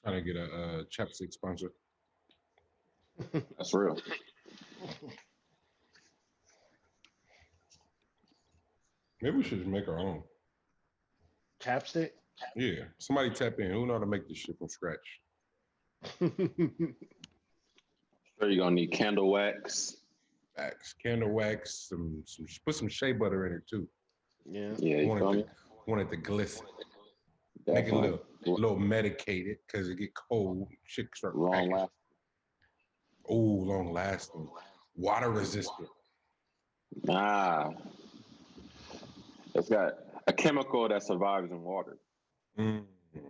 Trying to get a chapstick sponsor. That's real. Maybe we should just make our own. Chapstick. Yeah, somebody tap in. Who know how to make this shit from scratch? Sure, you're gonna need candle wax. Wax, candle wax, some put some shea butter in it too. Yeah. Yeah, I you want feel it me? to want it to glisten. Make it Definitely. a little medicated because it get cold. Shit start Long cracking. last. Oh, long lasting, water resistant. Nah, it's got a chemical that survives in water. Mm, You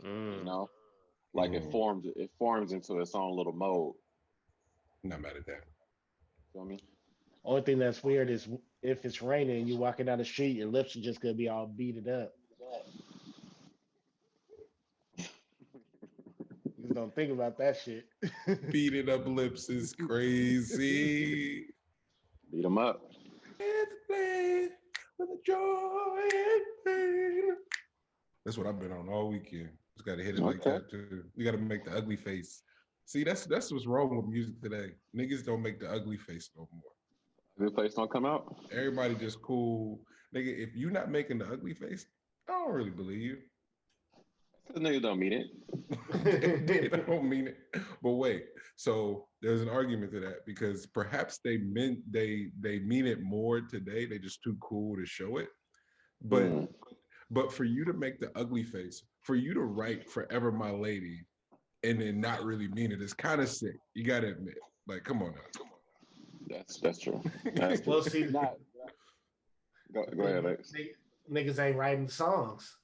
Mm. know, like it mm, forms. It forms into its own little mold. not mad at that. Feel me? Only thing that's weird is if it's raining and you walking down the street, your lips are just gonna be all beaded up. You just don't think about that shit. Beating up lips is crazy. Beat them up. It's played with the joy and pain. That's what I've been on all weekend. Just got to hit it like Okay. that too. You got to make the ugly face. See, that's what's wrong with music today. Niggas don't make the ugly face no more. New place don't come out. Everybody just cool. Nigga, if you not making the ugly face, I don't really believe you. Cause niggas don't mean it. They don't mean it. But wait, so there's an argument to that because perhaps they mean it more today. They just too cool to show it. But Mm. but for you to make the ugly face, for you to write "Forever My Lady" and then not really mean it is kind of sick. You gotta admit. Like, come on That's true. now. That's true. Well, see, Not. Go ahead, Lex. niggas ain't writing songs.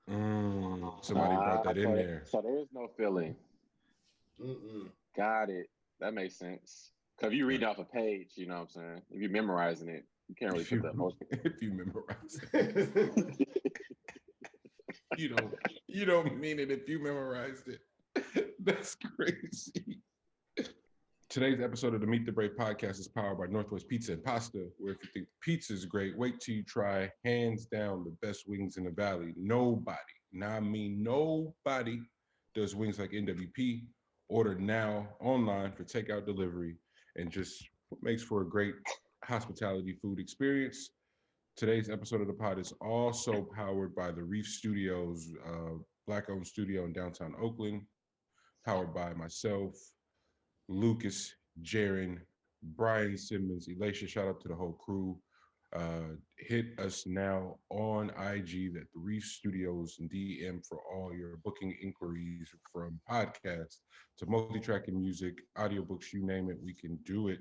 Somebody brought that in So, there. so there is no feeling. Mm-mm. Got it. That makes sense. Cause if you read off a page, you know what I'm saying. If you're memorizing it, you can't really If put that you emotion. if you memorize it, you don't mean it if you memorized it. That's crazy. Today's episode of the Meet the Brave podcast is powered by Northwest Pizza and Pasta, where if you think pizza is great, wait till you try hands down the best wings in the valley. Nobody, now I mean nobody, does wings like NWP. Order now online for takeout delivery and just makes for a great hospitality food experience. Today's episode of the pod is also powered by the REEF Studios, Black-owned studio in downtown Oakland, powered by myself, Lucas, Jaron, Brian Simmons, Elisha. Shout out to the whole crew. Hit us now on IG at the Reef Studios and DM for all your booking inquiries from podcasts to multi-track and music, audiobooks, you name it, we can do it.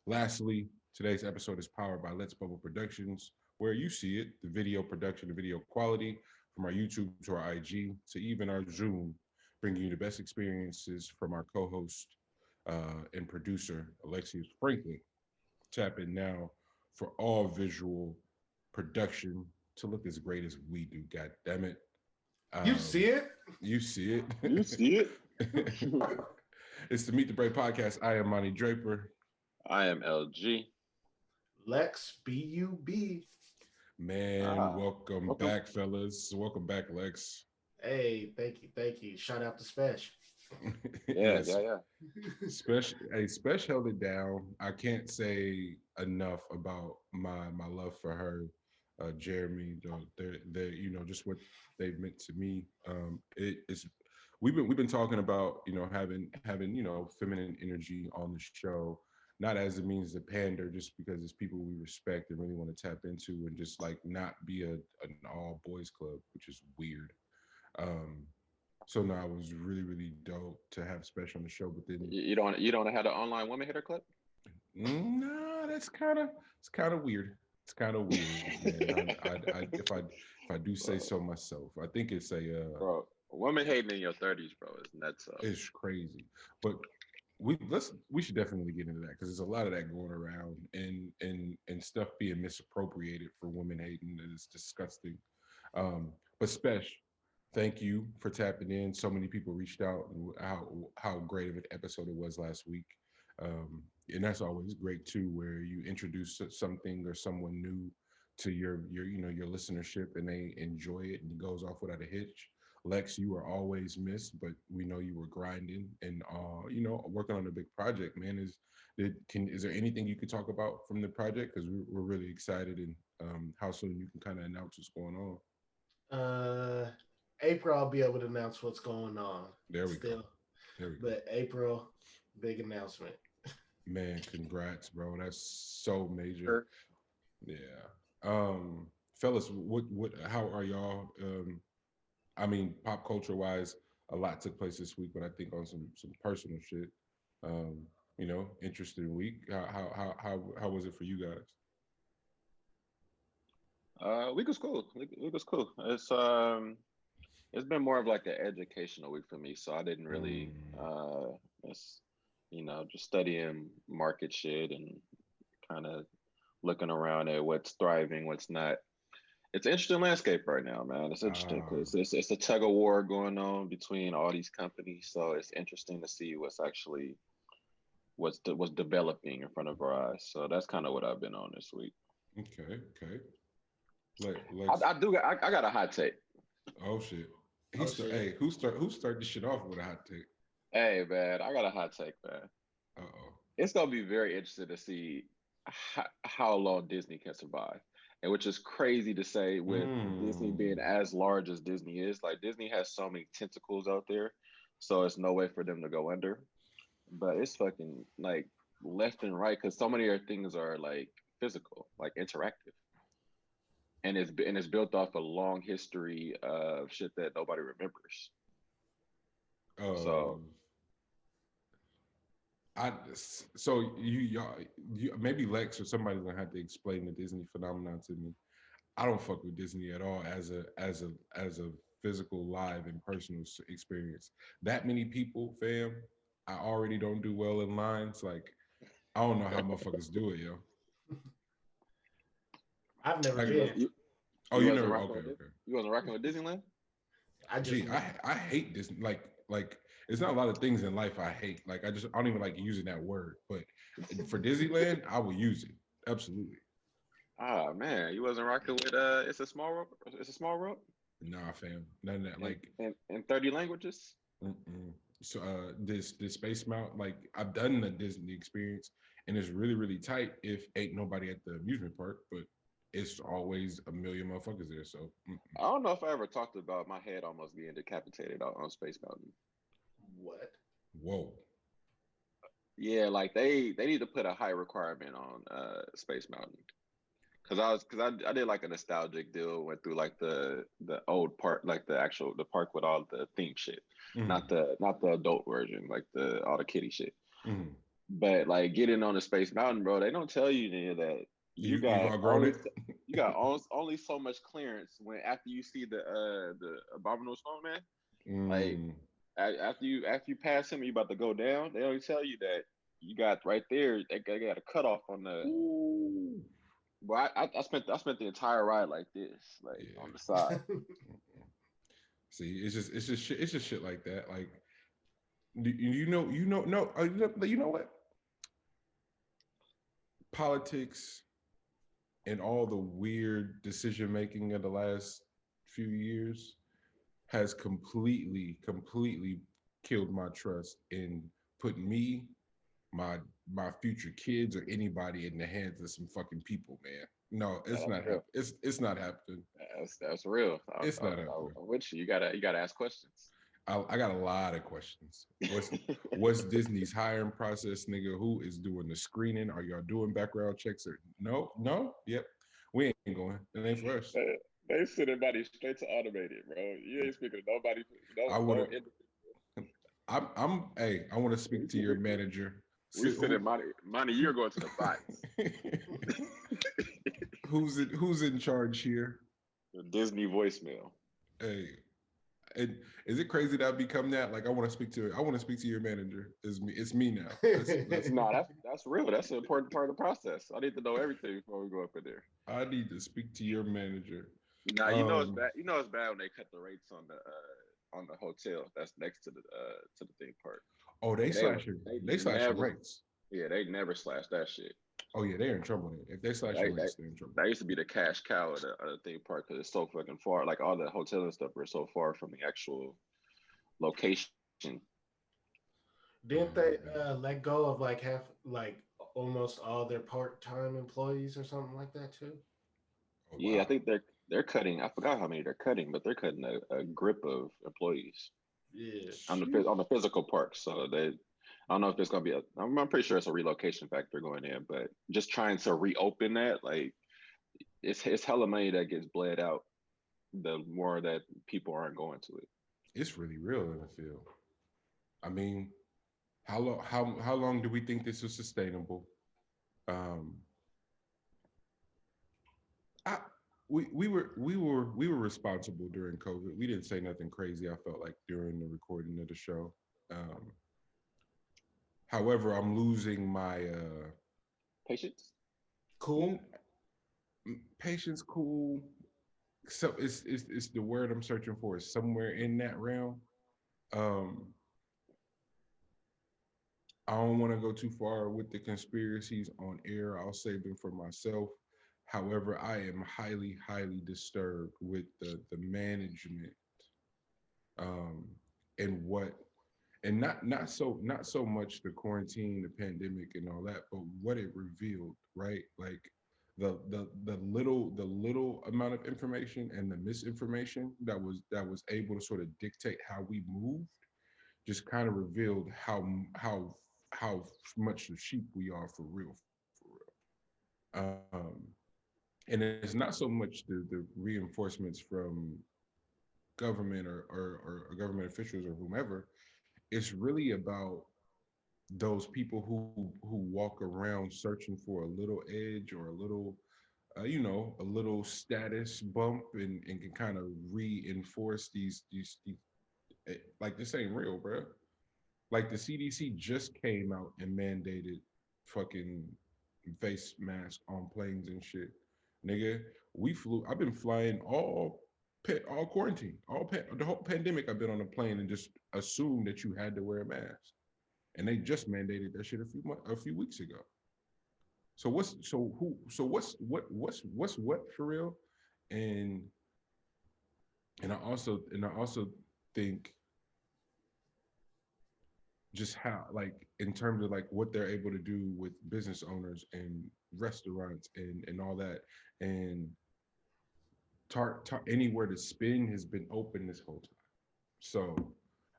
Lastly, today's episode is powered by Let's Bubble Productions, where you see it, the video production, the video quality, from our YouTube to our IG to even our Zoom, bringing you the best experiences from our co-host and producer, Alexius Franklin. Tap in now for all visual production to look as great as we do. God damn it. You see it? You see You it. see it? It's the Meet the Brave podcast. I am Monty Draper. I am LG. Lex B-U-B. Man, Ah, welcome welcome. back, fellas. Welcome back, Lex. Hey, thank you. Shout out to Special. Yeah, Yes, yeah, Special held it down. I can't say enough about my love for her, Jeremy. They're just what they've meant to me. It's we've been talking about having feminine energy on the show, not as a means to pander, just because it's people we respect and really want to tap into, and just like not be an all boys club, which is weird. Um, so no, it was really, really dope to have Special on the show. But then, You don't have the online women hitter clip? nah, it's kind of weird. It's kind of weird, man. If I do say so Bro, myself, I think it's bro, women hating in your 30s, bro, is nuts up. it's crazy. But we should definitely get into that because there's a lot of that going around and stuff being misappropriated for women hating that is disgusting. But Spesh, thank you for tapping in. So many people reached out and how great of an episode it was last week. And that's always great too, where you introduce something or someone new to your listenership and they enjoy it and it goes off without a hitch. Lex, you were always missed, but we know you were grinding and working on a big project, man. Is there anything you could talk about from the project? Because we're really excited, and how soon you can kind of announce what's going on. April, I'll be able to announce what's going on. There we go. But April, big announcement. Man, congrats, bro. That's so major. Sure. Yeah. Fellas, how are y'all? I mean, pop culture wise, a lot took place this week, but I think on some personal shit. Interesting week. How was it for you guys? Week was cool. Week was cool. It's been more of like an educational week for me, so I didn't really just studying market shit and kind of looking around at what's thriving, what's not. It's an interesting landscape right now, man. It's interesting because it's a tug of war going on between all these companies. So it's interesting to see what's developing in front of our eyes. So that's kind of what I've been on this week. Okay. I got a hot take. Oh shit! Who started this shit off with a hot take? Hey man, I got a hot take, man. It's gonna be very interesting to see how long Disney can survive, and which is crazy to say with Disney being as large as Disney is. Like Disney has so many tentacles out there, so it's no way for them to go under. But it's fucking like left and right because so many of their things are like physical, like interactive. And it's built off a long history of shit that nobody remembers. You maybe Lex or somebody's gonna have to explain the Disney phenomenon to me. I don't fuck with Disney at all as a physical, live, and personal experience. That many people, fam, I already don't do well in lines. Like, I don't know how motherfuckers do it, yo. I've never been. You never? Okay. You wasn't rocking with Disneyland? I hate Disney. Like, it's not a lot of things in life I hate. Like, I don't even like using that word. But for Disneyland, I will use it. Absolutely. Ah man, you wasn't rocking with It's a Small World? It's a Small World? Nah, fam. None of that. Like in 30 languages? So this Space Mountain, like I've done the Disney experience, and it's really, really tight if ain't nobody at the amusement park, but it's always a million motherfuckers there. So I don't know if I ever talked about my head almost being decapitated out on Space Mountain. What? Whoa. Yeah, like they need to put a high requirement on Space Mountain. Cause I did like a nostalgic deal, went through like the old park, like the park with all the theme shit, not the adult version, like all the kiddie shit. But like getting on the Space Mountain, bro, they don't tell you any of that. You got only so much clearance when after you see the abominable snowman. Like after you pass him, you about to go down. They only tell you that you got right there. They got a cutoff on the. Ooh. Well, I spent the entire ride like this, like on the side. See, it's just shit like that. Like, you know what? Politics and all the weird decision making of the last few years has completely killed my trust in putting me, my future kids, or anybody in the hands of some fucking people, man. No, it's not happening. It's not happening. That's real. It's not happening. Which you gotta ask questions. I got a lot of questions. What's Disney's hiring process, nigga? Who is doing the screening? Are y'all doing background checks? Or no? Yep. We ain't going. It ain't for us. They send everybody straight to automated, bro. You ain't speaking to nobody. I want to speak to your manager. We sending money. You're going to the bots. Who's in charge here? The Disney voicemail. Hey. And is it crazy that I've become that? Like I want to speak to your manager. It's me now. That's real. That's an important part of the process. I need to know everything before we go up in there. I need to speak to your manager. Nah, you know it's bad. You know it's bad when they cut the rates on the hotel that's next to the theme park. Oh, they slash rates. Yeah, they never slash that shit. Oh yeah, they're in trouble. If they slash your rates, they're in trouble. That used to be the cash cow of the theme park because it's so fucking far. Like all the hotel and stuff are so far from the actual location. Didn't they let go of like half, like almost all their part-time employees or something like that too? Oh Yeah, I wow. think they're cutting. I forgot how many they're cutting, but they're cutting a grip of employees Yeah. on the physical park. So they, I don't know if there's gonna be a. I'm pretty sure it's a relocation factor going in, but just trying to reopen that, like it's hella money that gets bled out. The more that people aren't going to it. It's really real in the field. I mean, how long do we think this is sustainable? Um, I we were responsible during COVID. We didn't say nothing crazy. I felt like during the recording of the show. Um, However, I'm losing my Patience. Cool. patience. Cool. So it's the word I'm searching for. Is somewhere in that realm. Um, I don't want to go too far with the conspiracies on air. I'll save them for myself. However, I am highly, highly disturbed with the management um, and what and not so much the quarantine, the pandemic, and all that, but what it revealed, right? Like the little amount of information and the misinformation that was able to sort of dictate how we moved just kind of revealed how much the sheep we are for real, for real. And it's not so much the reinforcements from government or government officials or whomever. It's really about those people who walk around searching for a little edge or a little a little status bump and can kind of reinforce these like this ain't real, bro. Like the CDC just came out and mandated fucking face mask on planes and shit. Nigga, we flew. I've been flying all quarantine, the whole pandemic. I've been on a plane and just assumed that you had to wear a mask, and they just mandated that shit a few weeks ago. So what's what for real? And and I also think just how, like, in terms of like what they're able to do with business owners and restaurants and all that, and anywhere to spin has been open this whole time. So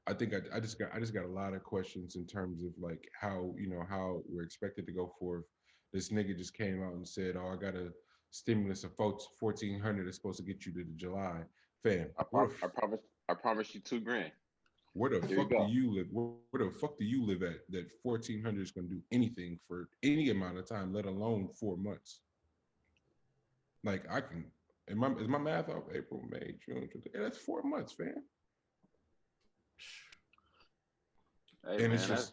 I think I just got a lot of questions in terms of like how we're expected to go forth. This nigga just came out and said, "Oh, I got a stimulus of 1,400 that's supposed to get you to the July." Fam, I promise you 2 grand. where the Here you fuck do go. you live? Where the fuck do you live at that 1,400 is gonna do anything for any amount of time, let alone 4 months? Like I can, is my math off? April, May, June, July. Yeah, that's 4 months, fam. Hey And it's man, just,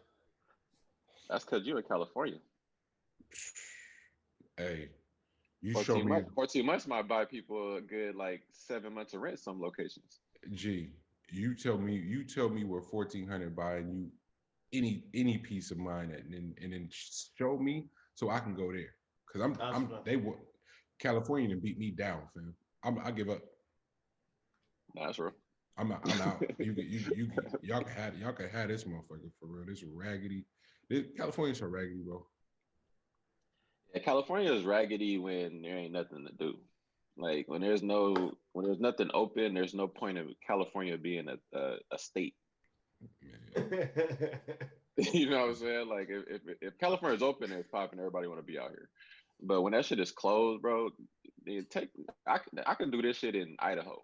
that's because you in California. hey, you show 14 me, months. 14 months might buy people a good like 7 months of rent some locations. G. You tell me where 1,400 buying you any piece of mine at, and then show me so I can go there. Cause That's I'm what, they would California to beat me down, fam. I give up. Nah, that's real. I'm out. Y'all can have this motherfucker for real. This raggedy. California's so raggedy, bro. Yeah, California is raggedy when there ain't nothing to do. Like when there's nothing open, there's no point of California being a state. Man, You know what I'm saying? Like if California's open and it's popping, everybody want to be out here. But when that shit is closed, bro, it take I can do this shit in Idaho.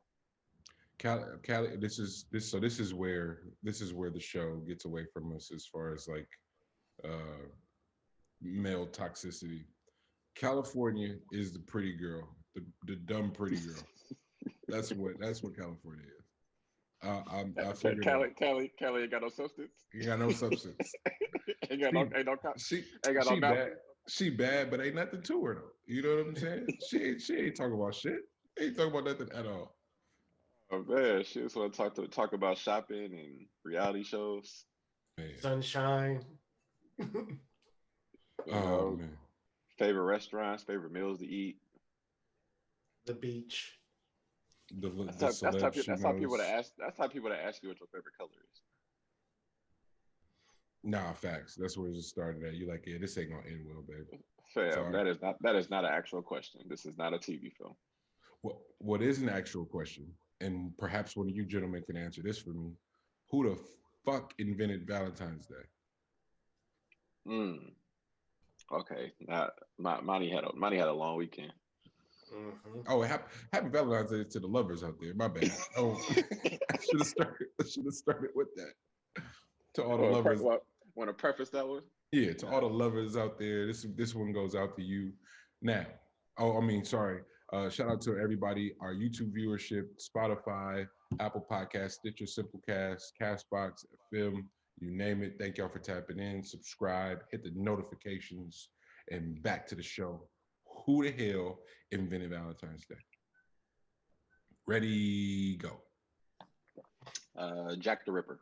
Cali. This is where the show gets away from us as far as like uh male toxicity. California is the pretty girl, the dumb pretty girl. That's what California is. I figured it out. Cali ain't got no substance. You got no substance. Ain't got She no ain't no she ain't got no she mountain. bad. She bad, but ain't nothing to her though. You know what I'm saying? She ain't talking about shit. Ain't talking about nothing at all. Oh man, she just want to talk about shopping and reality shows. Man. sunshine. You Oh know, man. Favorite restaurants, favorite meals to eat. The beach. The That's how celeb she that's how people that knows. ask. That's how people that ask you what your favorite color is. Nah, facts. That's where it started at. You like, yeah, this ain't gonna end well, baby. Fam, Sorry. that is not an actual question. This is not a TV film. What is an actual question? And perhaps one of you gentlemen can answer this for me. Who the fuck invented Valentine's Day? Mm. Okay. Monty had a long weekend. Mm-hmm. Oh, happy Valentine's Day to the lovers out there. My bad. Oh, I should have started with that. To all the lovers. Want to preface that one? Yeah, to all the lovers out there. This one goes out to you. Now, sorry. Shout out to everybody, our YouTube viewership, Spotify, Apple Podcasts, Stitcher, Simplecast, Castbox, FM, you name it. Thank y'all for tapping in. Subscribe, hit the notifications, and back to the show. Who the hell invented Valentine's Day? Ready, go. Jack the Ripper.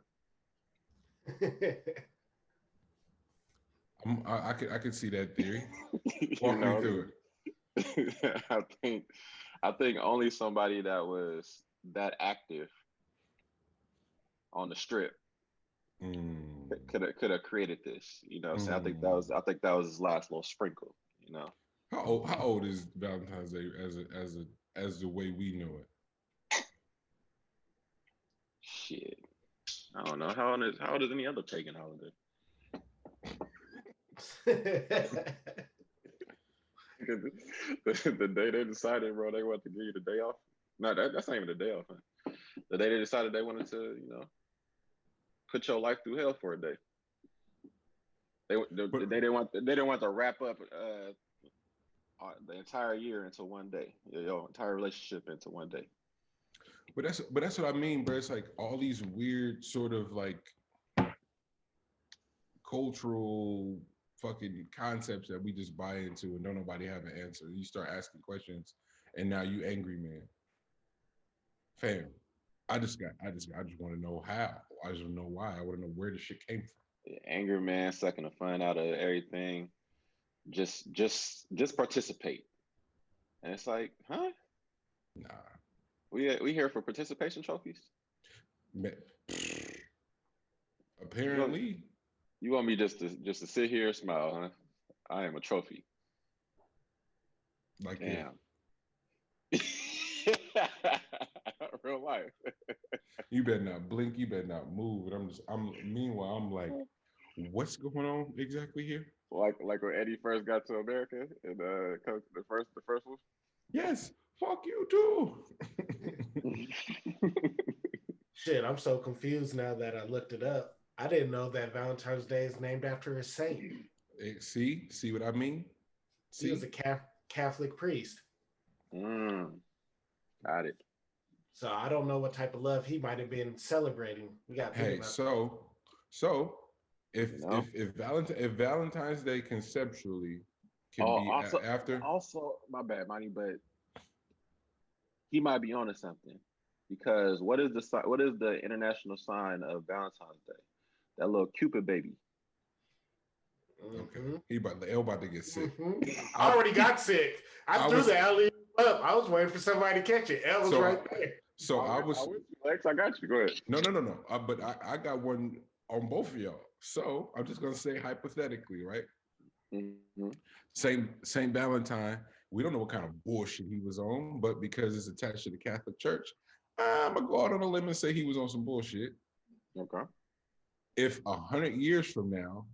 I could see that theory. Walk me through it. I think only somebody that was that active on the strip could have created this. You know, so I think that was his last little sprinkle. You know, how old is Valentine's Day as the way we know it? Shit, I don't know. How old is any other pagan holiday? The day they decided, bro, they wanted to give you the day off. No, that's not even the day off. Huh? The day they decided they wanted to, put your life through hell for a day. They didn't want to wrap up the entire year into one day. Your entire relationship into one day. But that's what I mean, bro. It's like all these weird sort of like cultural fucking concepts that we just buy into and don't nobody have an answer. You start asking questions and now you angry, man. Fam, I just want to know how. I just want to know why. I want to know where the shit came from. Angry man sucking the fun out of everything. Just participate. And it's like, huh? Nah. We here for participation trophies? Apparently. You want me just to sit here and smile, huh? I am a trophy. Like, damn. Real life. You better not blink. You better not move. Meanwhile, I'm like, what's going on exactly here? Like when Eddie first got to America and the first one. Yes. Fuck you too. Shit, I'm so confused now that I looked it up. I didn't know that Valentine's Day is named after a saint. See what I mean? He was a Catholic priest. Got it. So I don't know what type of love he might have been celebrating. We got if Valentine's Day conceptually can be after. Also, my bad, Monty, but he might be onto something, because what is the international sign of Valentine's Day? That little Cupid baby. Okay, he about to get sick. I already got sick. I threw the alley up. I was waiting for somebody to catch it. Elle was right there. So I got you. Go ahead. No. But I got one on both of y'all. So I'm just gonna say hypothetically, right? Mm-hmm. Saint Valentine. We don't know what kind of bullshit he was on, but because it's attached to the Catholic Church, I'm gonna go out on a limb and say he was on some bullshit. Okay. If 100 years from now,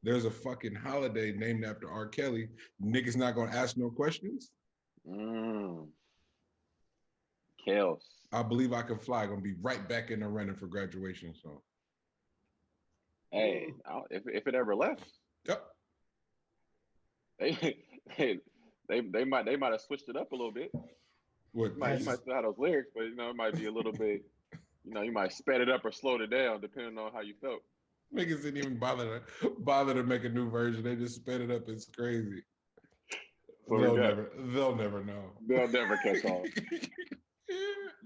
there's a fucking holiday named after R. Kelly, niggas not gonna ask no questions. Chaos. I Believe I Can Fly gonna be right back in the running for graduation. So, hey, if it ever left, yep. They might have switched it up a little bit. What? You might still have those lyrics, but it might be a little bit. You might sped it up or slowed it down depending on how you felt. Niggas didn't even bother to make a new version. They just sped it up. It's crazy. So they'll never know. They'll never catch on.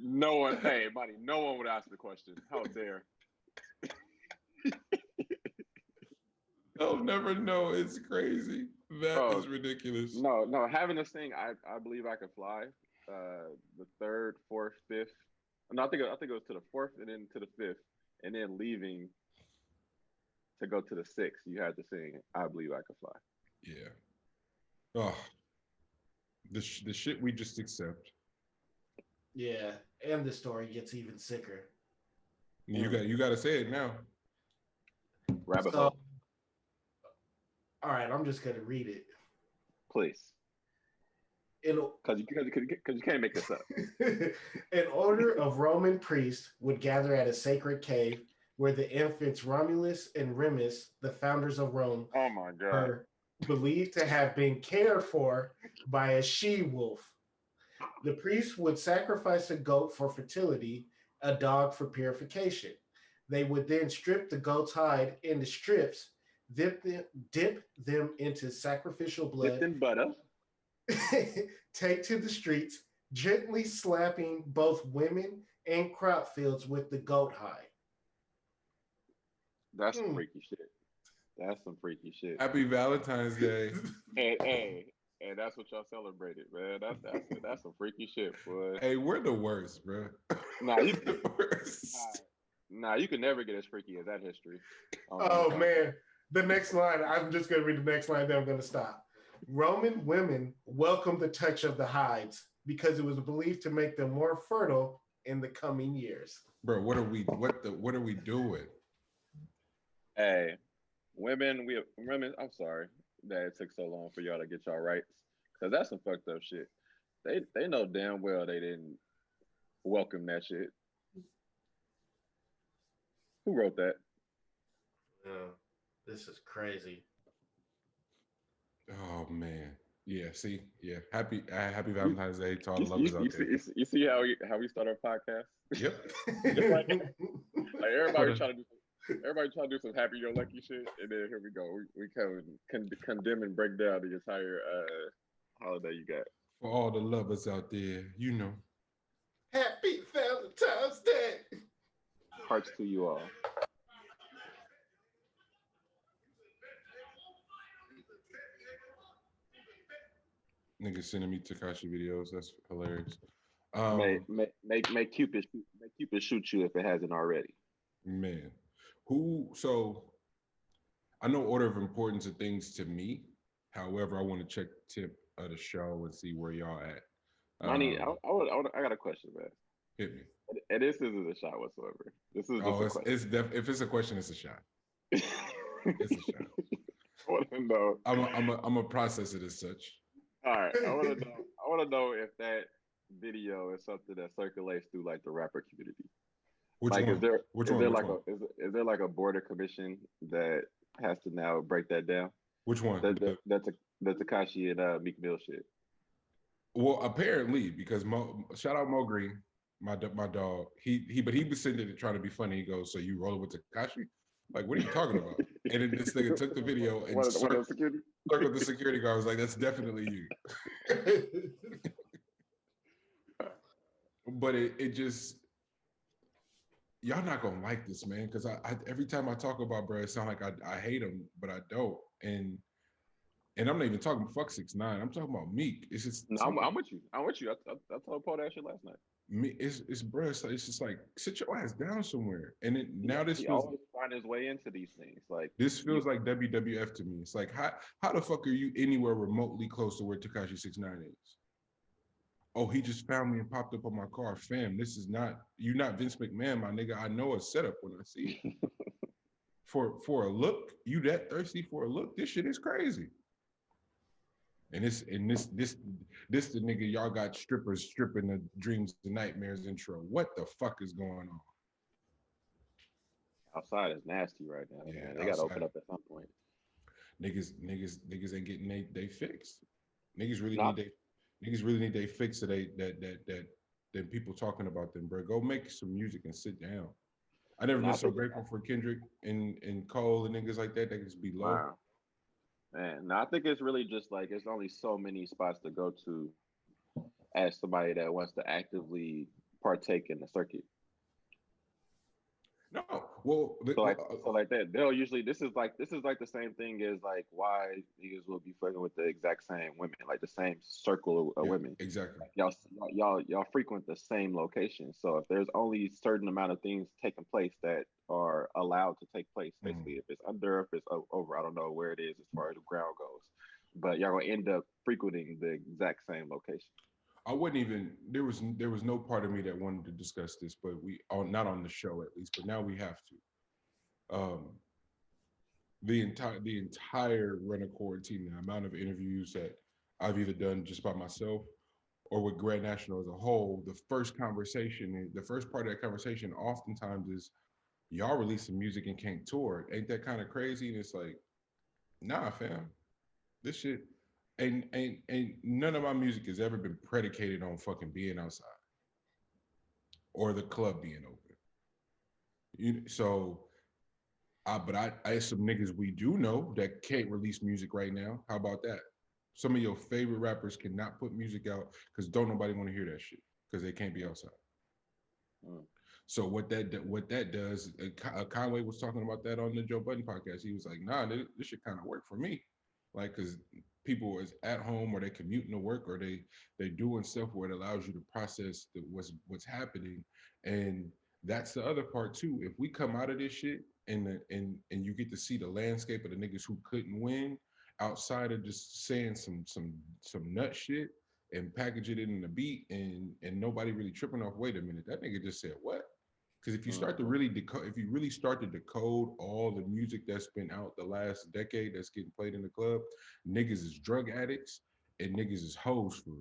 No one, hey, buddy, no one would ask the question. How dare? They'll never know. It's crazy. That is ridiculous. No, having this thing, I believe I could fly. The third, fourth, fifth. No, I think it was to the fourth and then to the fifth, and then leaving to go to the sixth. You had to sing "I Believe I Could Fly." Yeah. Oh, the shit we just accept. Yeah, and the story gets even sicker. You got to say it now. Rabbit hole. All right, I'm just gonna read it. Please. Because you can't make this up. An order of Roman priests would gather at a sacred cave where the infants Romulus and Remus, the founders of Rome, oh my God, were believed to have been cared for by a she-wolf. The priests would sacrifice a goat for fertility, a dog for purification. They would then strip the goat's hide into strips, dip them into sacrificial blood, dipped in butter, take to the streets, gently slapping both women and crop fields with the goat hide. That's some freaky shit. That's some freaky shit. Happy Valentine's Day. And that's what y'all celebrated, man. That's some freaky shit, boy. Hey, we're the worst, bro. Nah, you can never get as freaky as that history. Oh man. The next line, I'm just gonna read the next line, then I'm gonna stop. Roman women welcomed the touch of the hides because it was believed to make them more fertile in the coming years. Bro, what are we doing? Hey, women, I'm sorry that it took so long for y'all to get y'all rights. Cause that's some fucked up shit. They know damn well they didn't welcome that shit. Who wrote that? This is crazy. Oh man. Yeah, see? Yeah. Happy Valentine's Day to all the lovers out there. You see how we start our podcast? Yep. like everybody trying to do some happy go lucky shit, and then here we go. We condemn and break down the entire holiday you got. For all the lovers out there, you know. Happy Valentine's Day. Hearts to you all. Niggas sending me Tekashi videos. That's hilarious. Make Cupid shoot you if it hasn't already. Man, so I know order of importance of things to me. However, I want to check the tip of the show and see where y'all at. I got a question, man. Hit me. And this isn't a shot whatsoever. This is if it's a question, it's a shot. It's a shot. I want to know. I'm gonna process it as such. All right, I want to know if that video is something that circulates through like the rapper community. Is there like a border commission that has to now break that down? Which one? That's Tekashi and Meek Mill shit. Well, apparently, because shout out Mo Green, my dog. He was sitting there trying to be funny. He goes, "So you rolling with Tekashi? Like, what are you talking about?" And then this nigga took the video and circled the security guard. I was like, "That's definitely you." But it just, y'all not gonna like this, man. Because I every time I talk about bro, it sound like I hate him, but I don't. And I'm not even talking fuck 6ix9ine. I'm talking about Meek. It's just I'm with you. I told Paul that shit last night. Me, it's bro. It's just like sit your ass down somewhere. And now this he feels always find his way into these things. Like this feels like WWF to me. It's like how the fuck are you anywhere remotely close to where Tekashi 6ix9ine is? Oh, he just found me and popped up on my car. Fam, this is not, you not Vince McMahon, my nigga. I know a setup when I see it. For a look, you that thirsty for a look? This shit is crazy. And this the nigga y'all got strippers stripping the dreams and nightmares intro. What the fuck is going on? Outside is nasty right now. Yeah, man. They gotta open up at some point. Niggas ain't getting they fixed. Niggas really need they fix so that people talking about them, bro. Go make some music and sit down. I never been so grateful for Kendrick and Cole and niggas like that. They can just be low. Wow. Man, no, I think it's really just like it's only so many spots to go to as somebody that wants to actively partake in the circuit. No, So like that, they'll usually this is like the same thing as like why niggas will be fucking with the exact same women, like the same circle of women. Exactly. Like y'all frequent the same location. So if there's only a certain amount of things taking place that are allowed to take place, basically, if it's under, if it's over, I don't know where it is as far as the ground goes, but y'all gonna end up frequenting the exact same location. I wouldn't even. There was no part of me that wanted to discuss this, but not on the show at least. But now we have to. The entire run of quarantine, the amount of interviews that I've either done just by myself or with Grand National as a whole, the first part of that conversation oftentimes is, y'all release some music and can't tour. Ain't that kind of crazy? And it's like, nah, fam, this shit ain't none of my music has ever been predicated on fucking being outside or the club being open. But I some niggas we do know that can't release music right now. How about that? Some of your favorite rappers cannot put music out because don't nobody want to hear that shit because they can't be outside. So what that does, Conway was talking about that on the Joe Budden podcast. He was like, nah, this should kind of work for me. Like, because people is at home or they commuting to work or they doing stuff where it allows you to process what's happening. And that's the other part too. If we come out of this shit and you get to see the landscape of the niggas who couldn't win outside of just saying some nut shit and package it in the beat and nobody really tripping off, wait a minute, that nigga just said what? Because if you start to really start to decode all the music that's been out the last decade that's getting played in the club, niggas is drug addicts and niggas is hoes for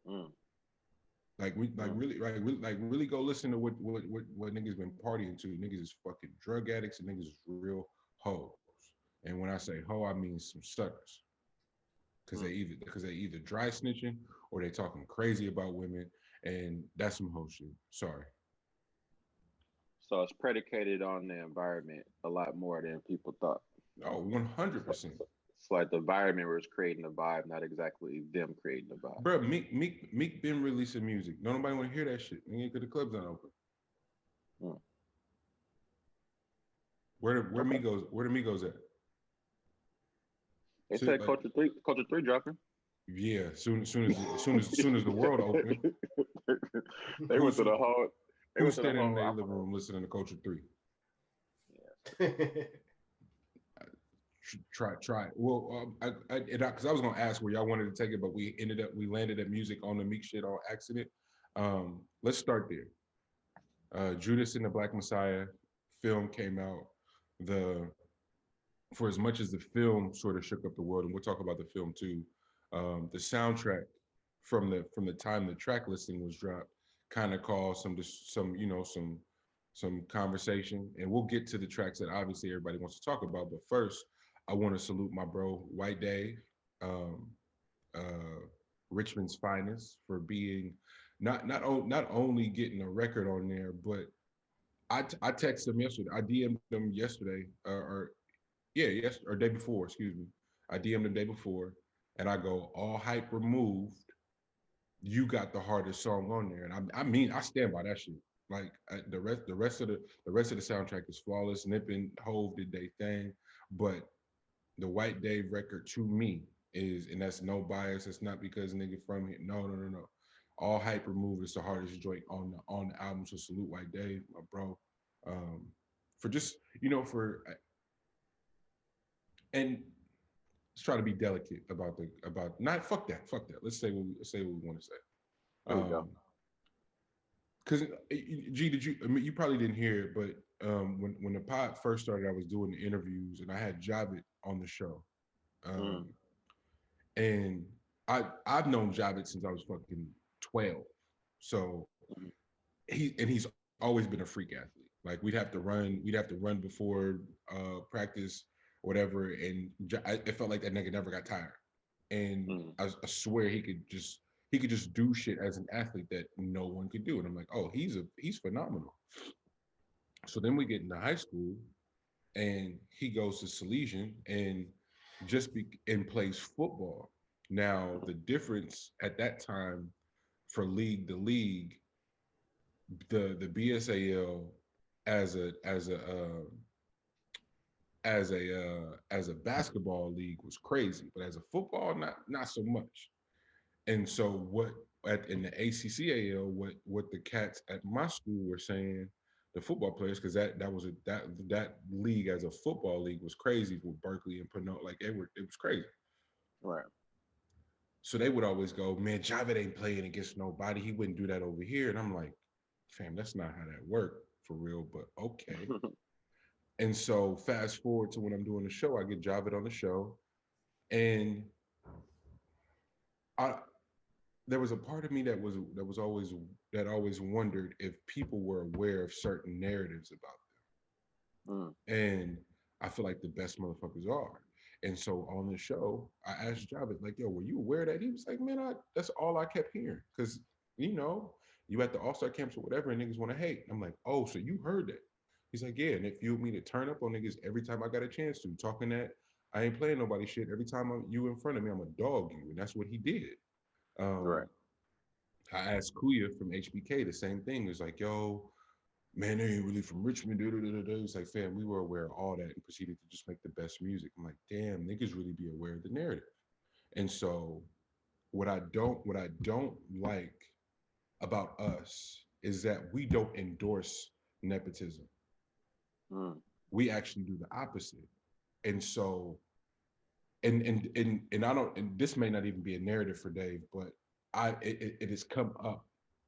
real. Really go listen to what niggas been partying to. Niggas is fucking drug addicts and niggas is real hoes. And when I say hoe, I mean some suckers. Because they either dry snitching or they talking crazy about women, and that's some hoe shit. Sorry. So it's predicated on the environment a lot more than people thought. Oh, 100%. It's like the environment was creating the vibe, not exactly them creating the vibe. Bro, Meek been releasing music. Nobody want to hear that shit. Because the club's not open. Where the Migos at? They said Culture 3 dropping. Yeah, soon as the world open. They went to the whole. They were standing in their living room listening to Culture 3. Yeah. Try. Well, because I was gonna ask where y'all wanted to take it, but we landed at music on the Meek shit on accident. Let's start there. Judas and the Black Messiah film came out. For as much as the film sort of shook up the world, and we'll talk about the film too, the soundtrack from the time the track listing was dropped kind of caused some conversation, and we'll get to the tracks that obviously everybody wants to talk about. But first, I want to salute my bro White Dave, Richmond's finest, for being not only getting a record on there, but I texted him yesterday. I DM'd him yesterday, or day before. Excuse me. I DM'd him the day before, and I go, all hype removed. You got the hardest song on there, and I stand by that shit. Like the rest of the soundtrack is flawless. Nip and Hove did their thing, but the White Dave record to me is, and that's no bias. It's not because nigga from here. No. All hype removed is the hardest joint on the album. So salute White Dave, my bro, for just and let's try to be delicate about not fuck that. Let's say what we want to say. There we go. Because G, you probably didn't hear it, but when the pod first started, I was doing the interviews and I had Javit on the show, and I've known Javit since I was fucking 12, so he's always been a freak athlete. Like we'd have to run before practice, whatever, and it felt like that nigga never got tired, and I swear he could just do shit as an athlete that no one could do. And I'm like, oh, he's phenomenal. So then we get into high school and he goes to Salesian and plays football. Now, the difference at that time for league to league, the BSAL as a as a as a basketball league was crazy, but as a football, not so much. And so what in the ACCAL, what the cats at my school were saying, the football players, because that was that league as a football league was crazy with Berkeley and Pinot, like it was crazy. Right. So they would always go, man, Javed ain't playing against nobody. He wouldn't do that over here. And I'm like, fam, that's not how that worked for real, but okay. And so fast forward to when I'm doing the show, I get Javed on the show, and I there was a part of me that always wondered if people were aware of certain narratives about them. And I feel like the best motherfuckers are. And so on the show, I asked Javed, like, yo, were you aware of that? He was like, man, that's all I kept hearing. Cause you at the All-Star camps or whatever, and niggas want to hate. I'm like, oh, so you heard that. He's like, yeah, and it fueled me to turn up on niggas every time I got a chance to. Talking that I ain't playing nobody shit. Every time you in front of me, I'm a dog you. And that's what he did. Right. I asked Kuya from HBK the same thing. It was like, yo, man, they ain't really from Richmond. It's like, fam, we were aware of all that and proceeded to just make the best music. I'm like, damn, niggas really be aware of the narrative. And so what I don't like about us is that we don't endorse nepotism. We actually do the opposite. And so and I don't, and this may not even be a narrative for Dave, but it has come up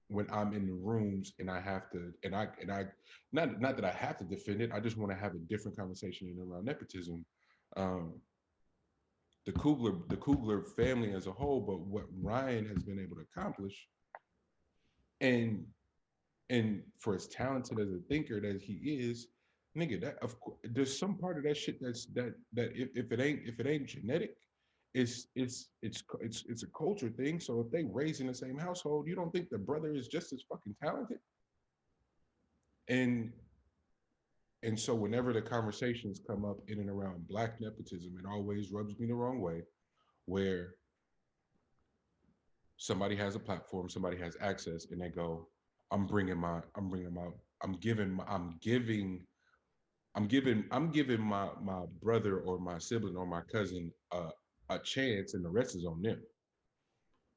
when I'm in the rooms and I have to, and I not that I have to defend it. I just want to have a different conversation around nepotism. Um, the Kugler family as a whole, but what Ryan has been able to accomplish, and for as talented as a thinker that he is, nigga, that of course there's some part of that shit that if it ain't genetic, it's a culture thing. So if they raise in the same household, you don't think the brother is just as fucking talented? And so whenever the conversations come up in and around black nepotism, it always rubs me the wrong way, where somebody has a platform, somebody has access, and they go, I'm bringing my, I'm giving my brother or my sibling or my cousin a chance, and the rest is on them.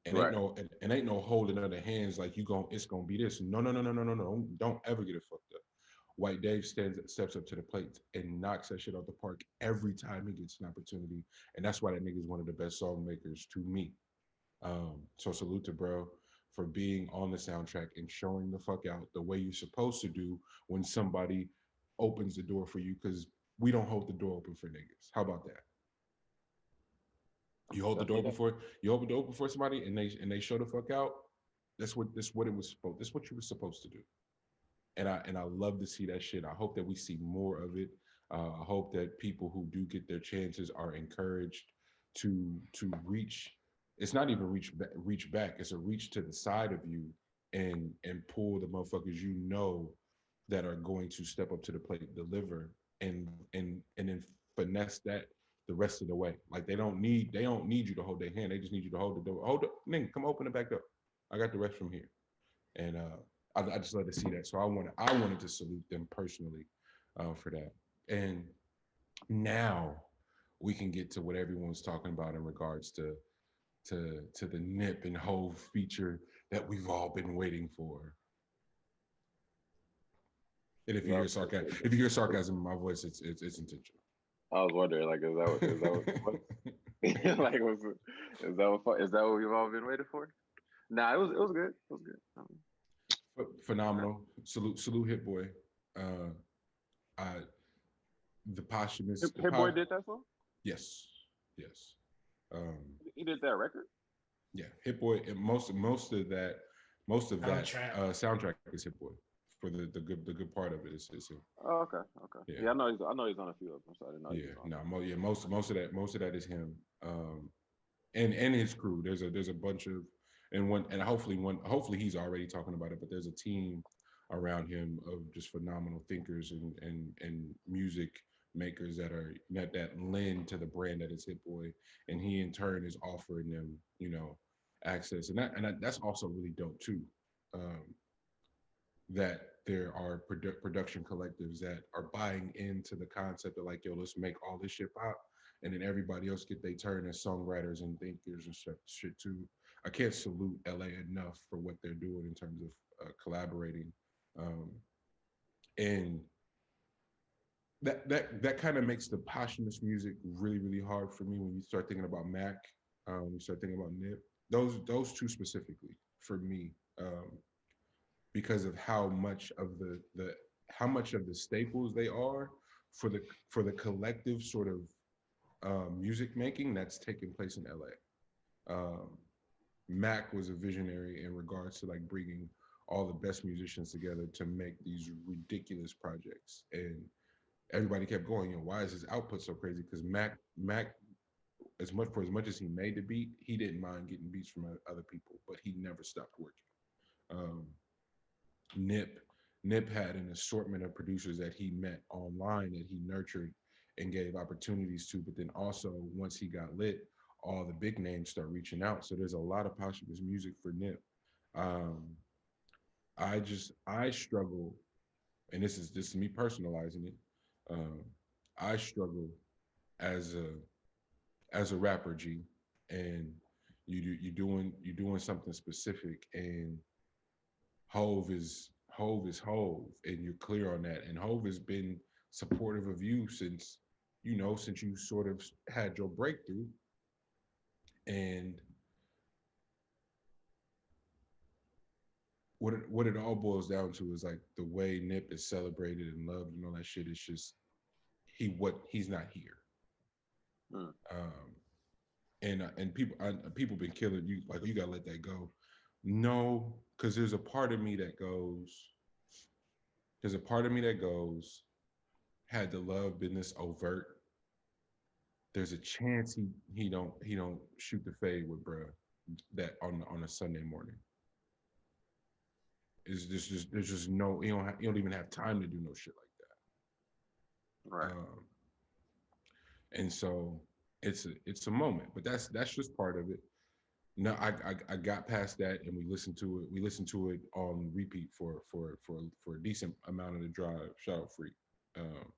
And Right. ain't no holding other hands like it's gonna be this. No, no, no, no, no, no, no. Don't ever get it fucked up. White Dave steps up to the plate and knocks that shit out the park every time he gets an opportunity. And that's why that nigga is one of the best song makers to me. So salute to bro for being on the soundtrack and showing the fuck out the way you're supposed to do when somebody opens the door for you, because we don't hold the door open for niggas. How about that? You hold the door open for somebody and they show the fuck out. That's what it was supposed. That's what you were supposed to do. And I love to see that shit. I hope that we see more of it. I hope that people who do get their chances are encouraged to reach. It's not even reach back. It's a reach to the side of you and pull the motherfuckers that are going to step up to the plate, deliver, and then finesse that the rest of the way. Like they don't need you to hold their hand. They just need you to hold the door. Hold up, nigga, come open it back up. I got the rest from here. And I just love to see that. So I wanted to salute them personally for that. And now we can get to what everyone's talking about in regards to the Nip and Hove feature that we've all been waiting for. And if you hear sarcasm in my voice, it's intentional. I was wondering, like, is that what like is that what we've all been waiting for? Nah, it was good. It was good. Phenomenal. Salute Hit Boy. The posthumous. Hit Boy did that song? Yes. He did that record? Yeah, Hit Boy, and most of that soundtrack is Hit Boy. For the good part of it is him. Oh, okay. Yeah, I know he's on a few of them, so I didn't know. Most of that is him. And his crew. There's a bunch of, and hopefully he's already talking about it, but there's a team around him of just phenomenal thinkers and music makers that lend to the brand that is Hit Boy, and he in turn is offering them access, and that's also really dope too. That there are production collectives that are buying into the concept of like, yo, let's make all this shit pop, and then everybody else get their turn as songwriters and thinkers and shit too. I can't salute LA enough for what they're doing in terms of collaborating, um, and that kind of makes the posthumous music really hard for me when you start thinking about Mac, you start thinking about Nip. Those two specifically for me, because of how much of the how much of the staples they are for the collective sort of music making that's taking place in LA. Mac was a visionary in regards to like bringing all the best musicians together to make these ridiculous projects, and everybody kept going. You know, why is his output so crazy? Because Mac, as much as he made the beat, he didn't mind getting beats from other people, but he never stopped working. Um, Nip Nip had an assortment of producers that he met online that he nurtured and gave opportunities to. But then also once he got lit, all the big names start reaching out. So there's a lot of posthumous music for Nip. Um, I struggle, and this is me personalizing it. Um, I struggle as a rapper, G, and you doing something specific, and Hove is Hove, and you're clear on that. And Hove has been supportive of you since you sort of had your breakthrough. And what it all boils down to is like the way Nip is celebrated and loved and all that shit. Is just he's not here. Mm. And people been killing you, like, you gotta let that go. No, because there's a part of me that goes, had the love been this overt, there's a chance he don't shoot the fade with bruh that on a Sunday morning. Is there's just no, you don't even have time to do no shit like Right. that. And so it's a moment, but that's just part of it. No, I got past that, and we listened to it. We listened to it on repeat for a decent amount of the drive. Shout out Freak. Um,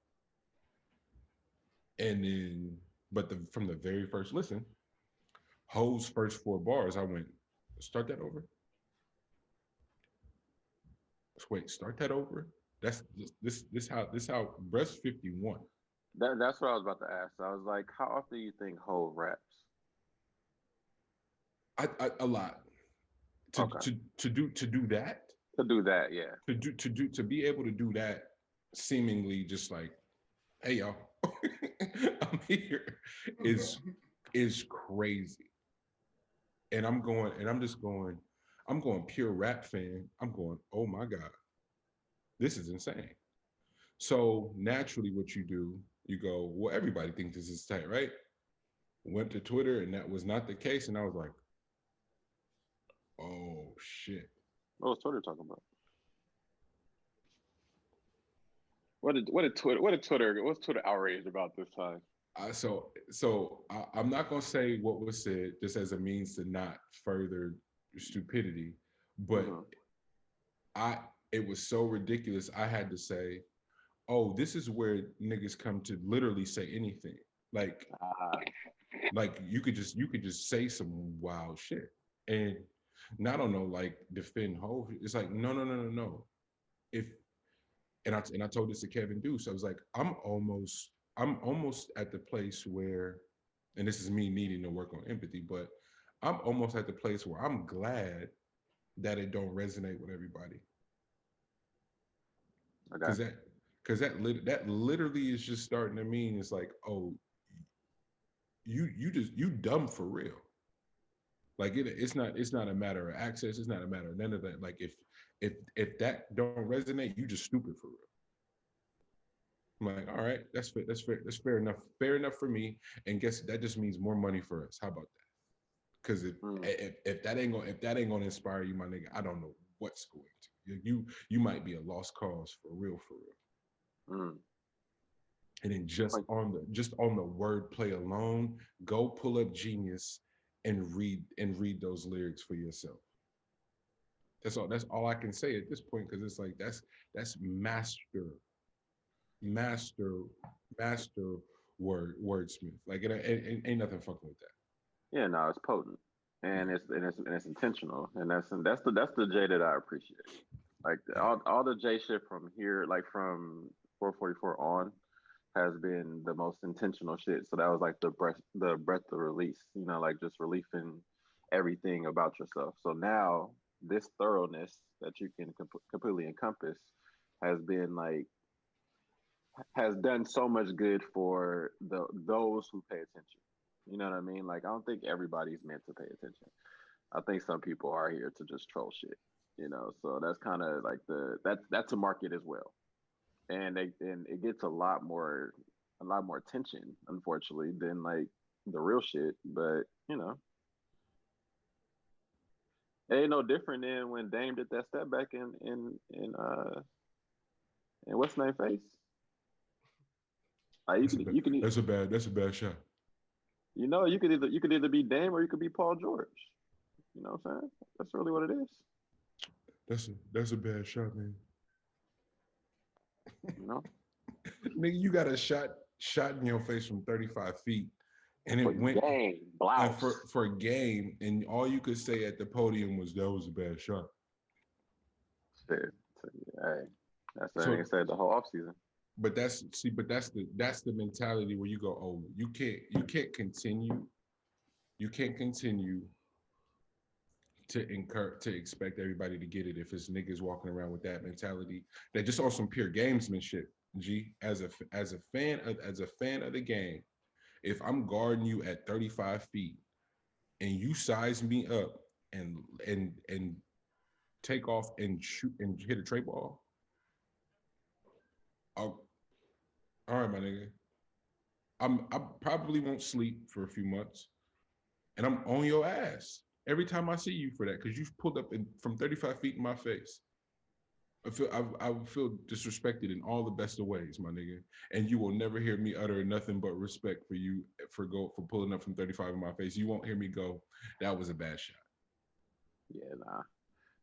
and then, but from the very first listen, Ho's first 4 bars, I went, start that over. Wait, start that over. That's this how breast 51. That's what I was about to ask. I was like, how often do you think Hov raps? A lot Okay. to do that, To do that, yeah. to be able to do that, seemingly just like, hey y'all, I'm here, is crazy. And I'm going pure rap fan. I'm going, oh my God, this is insane. So naturally what you do, you go, well, everybody thinks this is tight, right? Went to Twitter and that was not the case. And I was like, oh shit. What was Twitter talking about? What's Twitter outraged about this time? I'm not gonna say what was said just as a means to not further stupidity, but Mm-hmm. I it was so ridiculous. I had to say, oh, this is where niggas come to literally say anything. Like Ah, you could just say some wild shit, and not on no like defend Hov. It's like no. If and I told this to Kevin Deuce. I was like, I'm almost at the place where, and this is me needing to work on empathy, but I'm almost at the place where I'm glad that it don't resonate with everybody, okay. because that literally is just starting to mean it's like, oh, you dumb for real. Like it's not a matter of access. It's not a matter of none of that. Like if that don't resonate, you just stupid for real. I'm like, all right, that's fair enough. Fair enough for me. And guess that just means more money for us. How about that? Because Mm. if that ain't gonna inspire you, my nigga, I don't know what's going to. You might be a lost cause for real, for real. Mm. And then just on the wordplay alone, go pull up Genius and read those lyrics for yourself. That's all I can say at this point, because it's like that's master master wordsmith. Like it ain't nothing fucking with that. Yeah, no, it's potent, and it's intentional, and that's the J that I appreciate. Like all the J shit from here, like from 444 on, has been the most intentional shit. So that was like the breath of release, like just releasing everything about yourself. So now this thoroughness that you can completely encompass has been like has done so much good for those who pay attention. You know what I mean? Like I don't think everybody's meant to pay attention. I think some people are here to just troll shit. So that's kind of like that's a market as well, and it gets a lot more attention, unfortunately, than like the real shit. But it ain't no different than when Dame did that step back in what's name face. Like That's a bad shot. You could either be Dame or you could be Paul George. You know what I'm saying? That's really what it is. That's a bad shot, man. You know? Nigga, you got a shot in your face from 35 feet, and it went blouse. for a game, and all you could say at the podium was that was a bad shot. Shit. Hey, that's what I said the whole offseason. But that's the mentality where you go, oh, you can't continue to expect everybody to get it if it's niggas walking around with that mentality. That just on some pure gamesmanship. G, as a fan of the game, if I'm guarding you at 35 feet and you size me up and take off and shoot and hit a tray ball, all right, my nigga. I probably won't sleep for a few months, and I'm on your ass every time I see you for that, because you've pulled up from 35 feet in my face. I feel disrespected in all the best of ways, my nigga. And you will never hear me utter nothing but respect for you for pulling up from 35 in my face. You won't hear me go, that was a bad shot. Yeah, nah.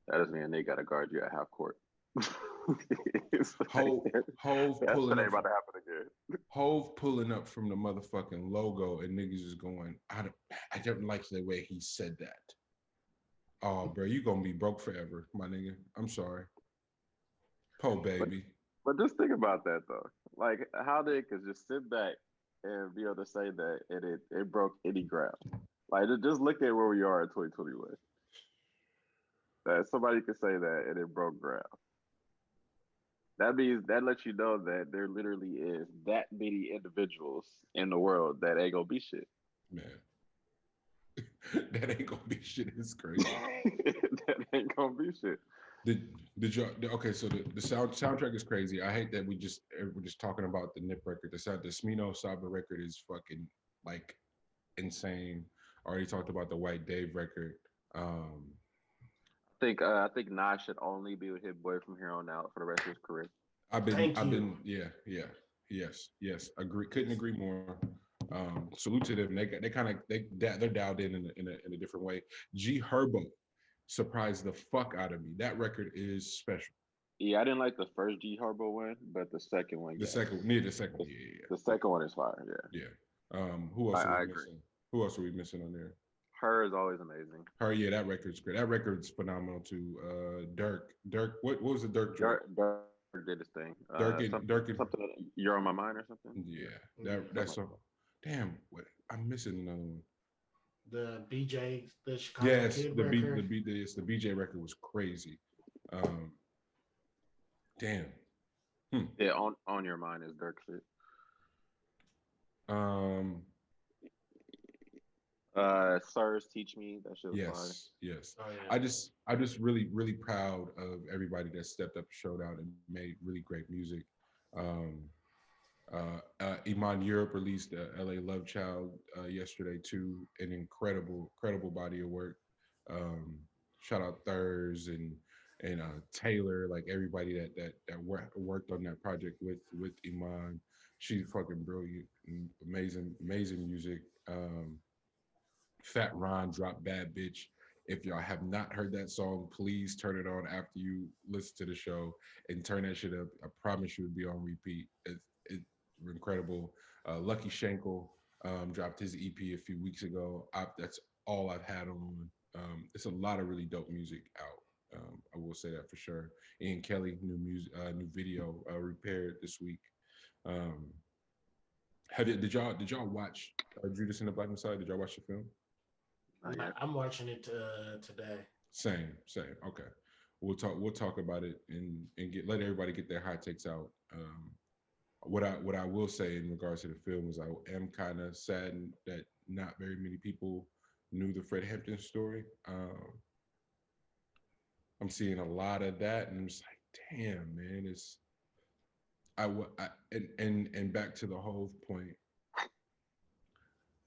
That doesn't mean they gotta guard you at half court. Hove pulling up. About to happen again. Hove pulling up from the motherfucking logo, and niggas is going, I don't like the way he said that. Oh, bro, you gonna be broke forever, my nigga. I'm sorry. Po baby. But just think about that though. Like how they could just sit back and be able to say that and it broke any ground. Like just look at where we are in 2021. That somebody could say that and it broke ground. That means that lets you know that there literally is that many individuals in the world that ain't gonna be shit. Man. That ain't gonna be shit. It's crazy. That ain't gonna be shit. Okay, so the soundtrack is crazy. I hate that we're just talking about the Nip record. The Smino Saba record is fucking like insane. Already talked about the White Dave record. I think Nas should only be with Hit Boy from here on out for the rest of his career. Yes. Agree. Couldn't agree more. Salute to them. They're dialed in a different way. G Herbo surprised the fuck out of me. That record is special. Yeah, I didn't like the first G Herbo one, but the second one. The second one, yeah. The second one is fire. Yeah. Who else are we missing? Who else are we missing on there? Her is always amazing. Her, yeah, that record's great. That record's phenomenal too. Dirk, what was the Dirk? Dirk did his thing. Something You're on My Mind or something. Yeah, that's so. Damn, what I'm missing another one. The BJ, the Chicago yes, Kid the record. the BJ record was crazy. Damn. Yeah, on Your Mind is Dirk shit. Sirs Teach Me, that shit was yes. Oh, yeah. I just really, really proud of everybody that stepped up, showed out, and made really great music. Iman Europe released LA Love Child yesterday too, an incredible body of work. Shout out Thurs and Taylor, like everybody that worked on that project with Iman. She's fucking brilliant, amazing music. Fat Ron dropped Bad Bitch If y'all have not heard that song, please turn it on after you listen to the show and turn that shit up. I promise you it'll be on repeat. It's incredible. Lucky Schenkel dropped his EP a few weeks ago. That's all I've had on. It's a lot of really dope music out. I will say that for sure. Ian Kelly, new music, new video, repaired this week. Um, did y'all watch Judas and the Black Messiah? Did y'all watch the film? I'm watching it today. Same. Okay, we'll talk about it and let everybody get their hot takes out. What I will say in regards to the film is I am kind of saddened that not very many people knew the Fred Hampton story. I'm seeing a lot of that, and I'm just like, damn, man, and back to the whole point.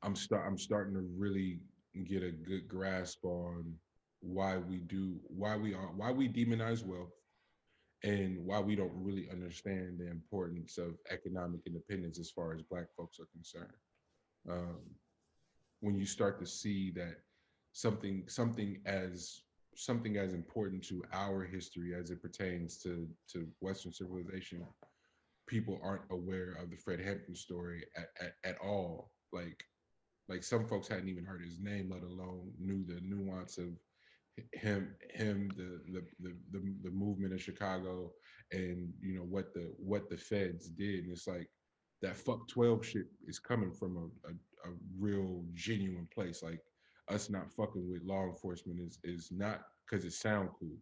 I'm starting to really get a good grasp on why we demonize wealth and why we don't really understand the importance of economic independence as far as Black folks are concerned. When you start to see that something as important to our history as it pertains to Western civilization, people aren't aware of the Fred Hampton story at all. Like some folks hadn't even heard his name, let alone knew the nuance of him, the movement in Chicago, and what the feds did. And it's like that fuck 12 shit is coming from a real genuine place. Like us not fucking with law enforcement is not because it sound cool.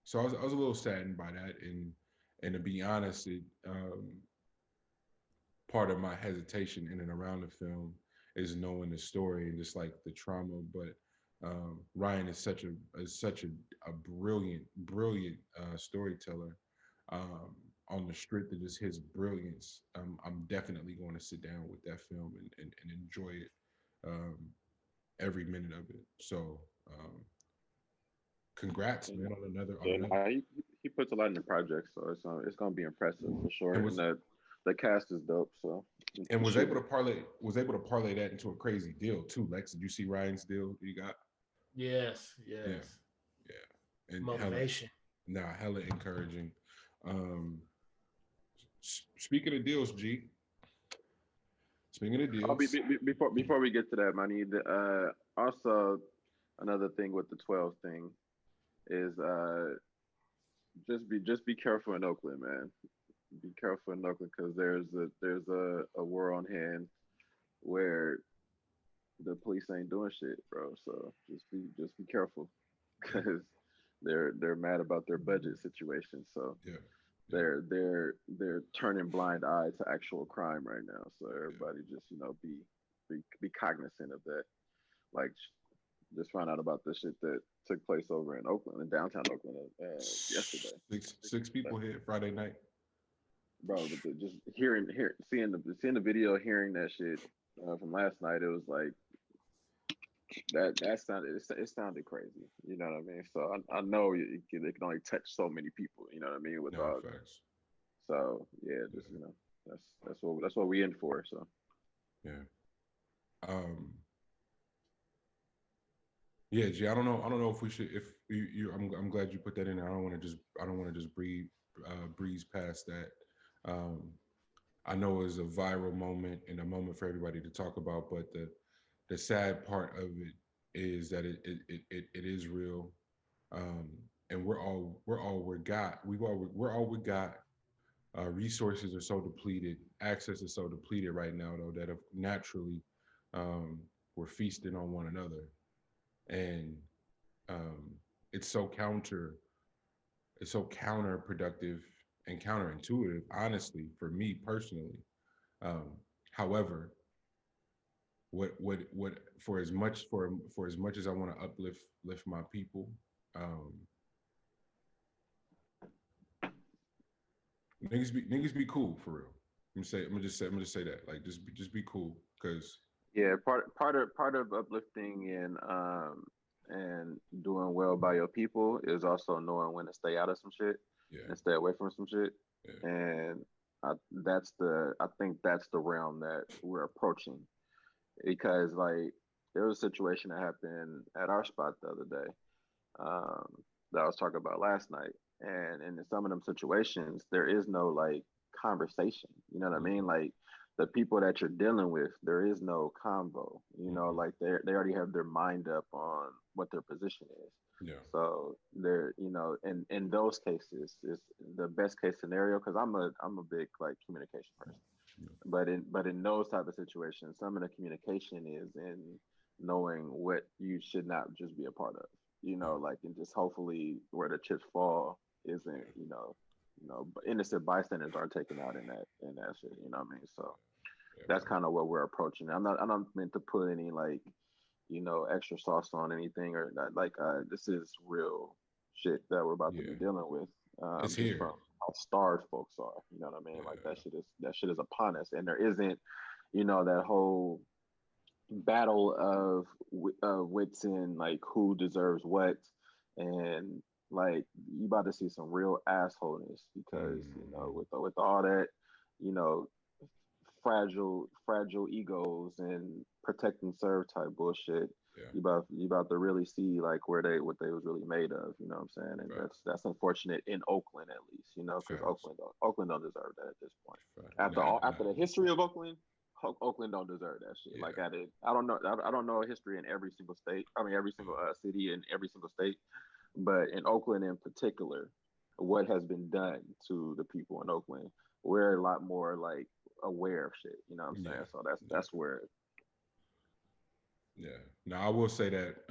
So I was a little saddened by that, and to be honest, part of my hesitation in and around the film is knowing the story and just like the trauma. But Ryan is such a brilliant storyteller. On the strength of just his brilliance, I'm definitely going to sit down with that film and enjoy it, every minute of it. So congrats, man, on another. He puts a lot in the project, so it's gonna be impressive for sure. And the cast is dope. So and was able to parlay that into a crazy deal too. Lex, did you see Ryan's deal you got? Yes. Yeah. And motivation. Hella encouraging. Speaking of deals, G. Speaking of deals, before we get to that, I need also another thing with the 12 thing is just be careful in Oakland, man. Be careful in Oakland because there's a war on hand where the police ain't doing shit, bro. So just be careful because they're mad about their budget situation. So yeah. They're turning blind eye to actual crime right now. So everybody just be cognizant of that. Like just found out about the shit that took place over in Oakland, in downtown Oakland, yesterday. Six people hit Friday night. Bro, but just seeing the video, hearing that shit from last night, it was like that sounded crazy. You know what I mean? So I know it can only touch so many people. You know what I mean? With facts. So yeah, just that's what we in for. So yeah. Yeah, G. I don't know if we should. If I'm glad you put that in there. I don't want to just breeze past that. I know it was a viral moment and a moment for everybody to talk about, but the sad part of it is that it is real, and we're all we got. We're all we got. Resources are so depleted. Access is so depleted right now, though, that naturally we're feasting on one another, and it's so counterproductive and counterintuitive, honestly, for me personally. However, what for as much as I want to uplift my people, niggas be cool for real. I'm gonna just say that, like, just be cool, because part of uplifting and doing well by your people is also knowing when to stay out of some shit and stay away from some shit. And I think that's the realm that we're approaching, because like there was a situation that happened at our spot the other day, um, that I was talking about last night. And in some of them situations, there is no like conversation. You know what I mean? Like the people that you're dealing with, there is no convo. You know, like they already have their mind up on what their position is. Yeah. So they're, you know, in those cases is the best case scenario, because I'm a big like communication person. But in those type of situations, some of the communication is in knowing what you should not just be a part of. You know, like, and just hopefully where the chips fall isn't, innocent bystanders are taken out in that shit. You know what I mean? So Yeah, that's bro. kind of what we're approaching. I'm not meant to put any like, extra sauce on anything or not. Like, this is real shit that we're about to be Yeah. dealing with. It's Just from here. how starved folks are. You know what I mean? Like Yeah. that shit is upon us, and there isn't, that whole battle of wits and like who deserves what, and like you about to see some real assholeness because with all that, you know fragile egos and protect and serve type bullshit. Yeah. You about to really see like what they was really made of. You know what I'm saying? And Facts. that's unfortunate in Oakland at least. Because Facts. Oakland don't deserve that at this point. Facts. After the history of Oakland, Oakland don't deserve that shit. Yeah. Like I don't know a history in every single state. I mean, every single city in every single state, but in Oakland in particular, what has been done to the people in Oakland, we're a lot more like aware of shit. You know what I'm Yeah. saying? So Yeah. that's where. Yeah. Now I will say that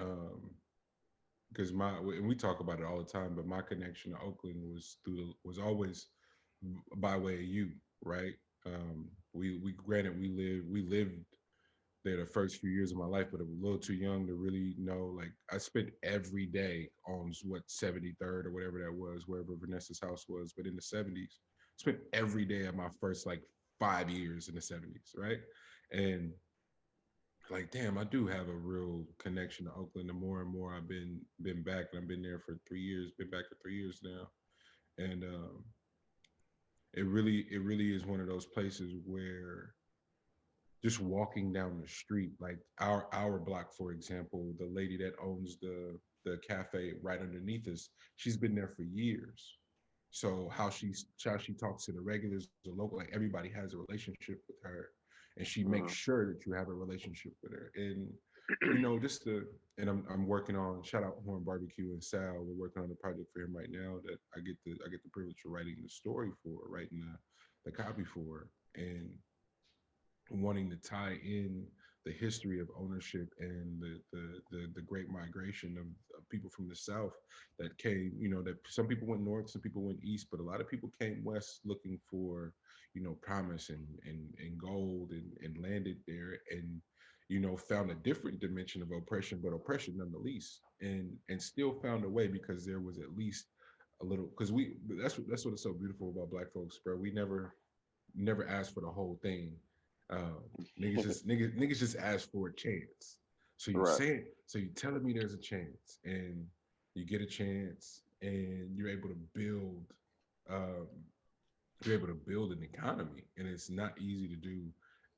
because and we talk about it all the time, but my connection to Oakland was always by way of you, right? We granted we lived there the first few years of my life, but I was a little too young to really know. Like I spent every day on what 73rd or whatever that was, wherever Vanessa's house was, but in the 70s, spent every day of my first like 5 years in the 70s, right? And like, damn, I do have a real connection to Oakland. The more and more I've been back, and I've been there for 3 years, been back for 3 years now, and it really is one of those places where just walking down the street, like our block, for example, the lady that owns the cafe right underneath us, she's been there for years. So how she talks to the regulars, the local, like everybody has a relationship with her, and she makes Mhm. sure that you have a relationship with her. And just and I'm working on, shout out Horn Barbecue and Sal. We're working on a project for him right now that I get the privilege of writing the story for, writing the copy for, and wanting to tie in the history of ownership and the great migration of people from the South that came, that some people went north, some people went east, but a lot of people came west looking for, promise and gold, and landed there, and found a different dimension of oppression, but oppression nonetheless, and still found a way, because there was at least a little, because that's what is so beautiful about Black folks, bro. We never asked for the whole thing. Niggas just ask for a chance. So you Right. say it. So you telling me there's a chance, and you get a chance, and you're able to build. Um, you're able to build an economy, and it's not easy to do.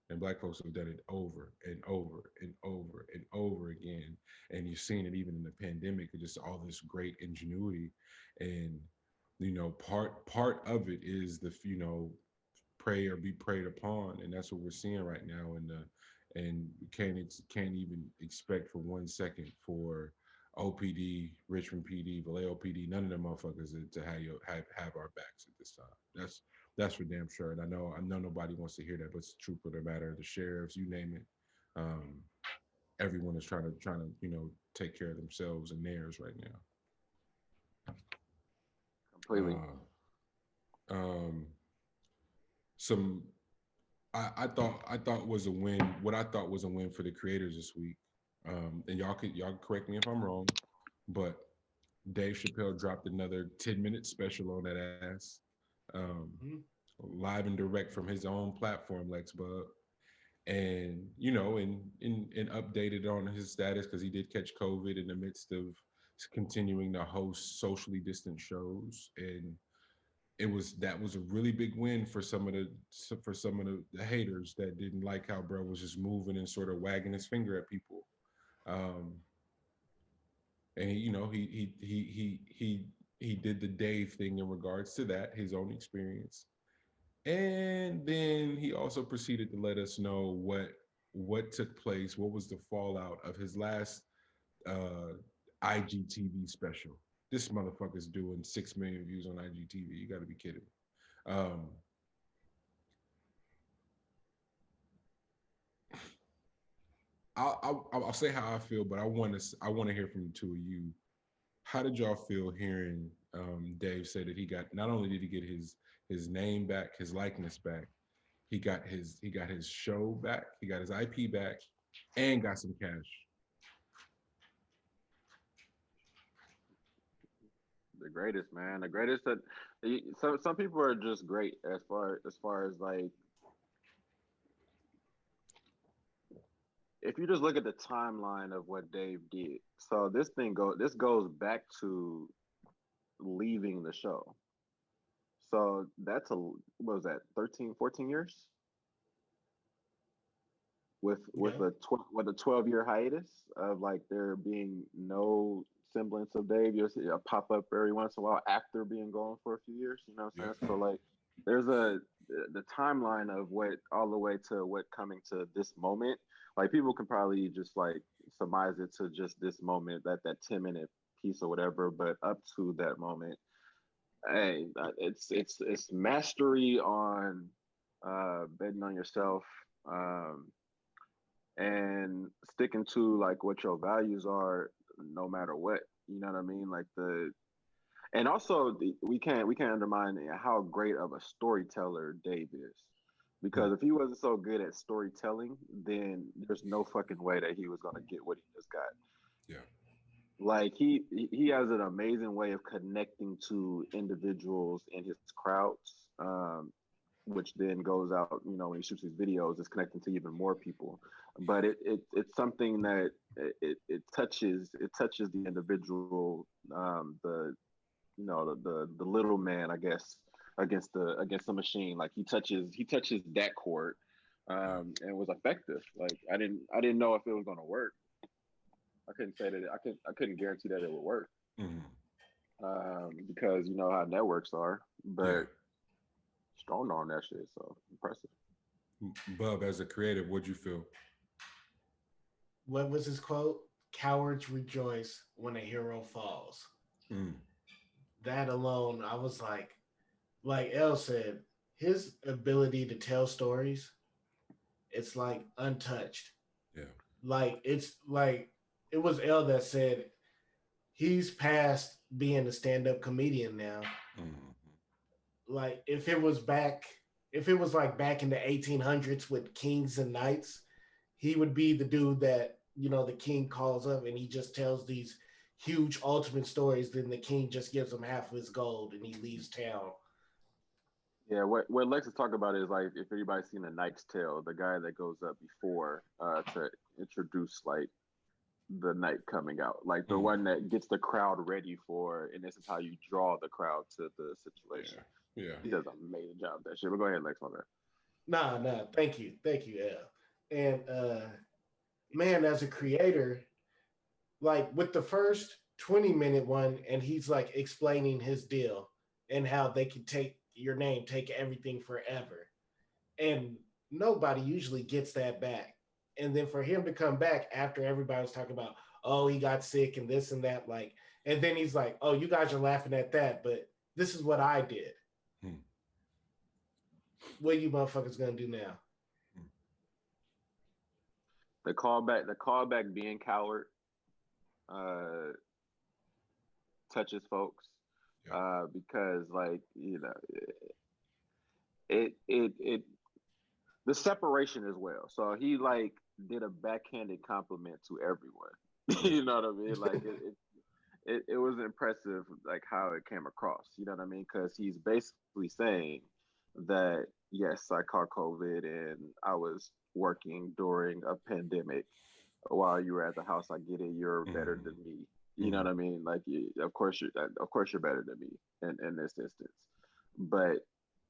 And Black folks have done it over and over and over and over again. And you've seen it even in the pandemic, just all this great ingenuity, and part of it is pray or be preyed upon, and that's what we're seeing right now. And can't even expect for 1 second for OPD, Richmond PD, Vallejo PD, none of them motherfuckers to have our backs at this time. That's for damn sure. And I know nobody wants to hear that, but it's the truth of the matter. The sheriffs, you name it, um, everyone is trying to take care of themselves and theirs right now. Completely. Um, some I thought was a win. What I thought was a win for the creators this week. And y'all correct me if I'm wrong, but Dave Chappelle dropped another 10-minute special on that ass, um, Mhm. live and direct from his own platform, Lex Bub, and and updated on his status because he did catch COVID in the midst of continuing to host socially distant shows, and that was a really big win for some of the haters that didn't like how bro was just moving and sort of wagging his finger at people. And he did the Dave thing in regards to that, his own experience. And then he also proceeded to let us know what took place, what was the fallout of his last IGTV special. This motherfucker's doing 6 million views on IGTV. You got to be kidding me. I'll say how I feel, but I want to hear from the two of you. How did y'all feel hearing Dave say that he got, not only did he get his name back, his likeness back, he got his show back, he got his IP back, and got some cash. The greatest, man. The greatest that some people are just great as far as like if you just look at the timeline of what Dave did. So this goes back to leaving the show. So that's what was that, 13, 14 years? With Yeah. a 12-year hiatus of like there being no semblance of Dave. You'll see a pop up every once in a while after being gone for a few years. You know what I'm saying? So like there's the timeline of what all the way to what coming to this moment. Like people can probably just like surmise it to just this moment, that 10-minute piece or whatever, but up to that moment, hey, it's mastery on betting on yourself, and sticking to like what your values are no matter what. You know what I mean? Like and also we can't undermine how great of a storyteller Dave is. Because if he wasn't so good at storytelling, then there's no fucking way that he was gonna get what he just got. Yeah. Like he has an amazing way of connecting to individuals in his crowds, which then goes out, when he shoots these videos, it's connecting to even more people. But it's something that it touches the individual, the little man, I guess, against the machine. Like he touches that chord, and was effective. Like I didn't know if it was gonna work. I couldn't say that I couldn't guarantee that it would work, because you know how networks are, but strong on that shit. So impressive. Bub, as a creative, what'd you feel? What was his quote? Cowards rejoice when a hero falls. Mm. That alone, I was like Elle said, his ability to tell stories, it's like untouched. Yeah. Like it's like it was Elle that said he's past being a stand-up comedian now. Mm. Like if it was like back in the 1800s with kings and knights, he would be the dude that, the king calls up and he just tells these huge ultimate stories. Then the king just gives him half of his gold and he leaves town. Yeah, what Lex is talking about is like if anybody's seen A Knight's Tale, the guy that goes up before to introduce like the knight coming out, like the one that gets the crowd ready for, and this is how you draw the crowd to the situation. Yeah. He does an amazing job of that shit. But go ahead, Lex, my bad. Nah, thank you, Elle. And man, as a creator, like with the first 20-minute one, and he's like explaining his deal and how they can take your name, take everything forever. And nobody usually gets that back. And then for him to come back after everybody was talking about, oh, he got sick and this and that, like, and then he's like, oh, you guys are laughing at that, but this is what I did. What are you motherfuckers gonna do now? The callback being coward touches folks, because like it the separation as well. So he like did a backhanded compliment to everyone. You know what I mean? Like it was impressive, like how it came across. You know what I mean? Because he's basically saying that yes, I caught COVID and I was working during a pandemic while you were at the house. I get it. You're better than me. You know what I mean? Like, of course you're better than me in this instance. But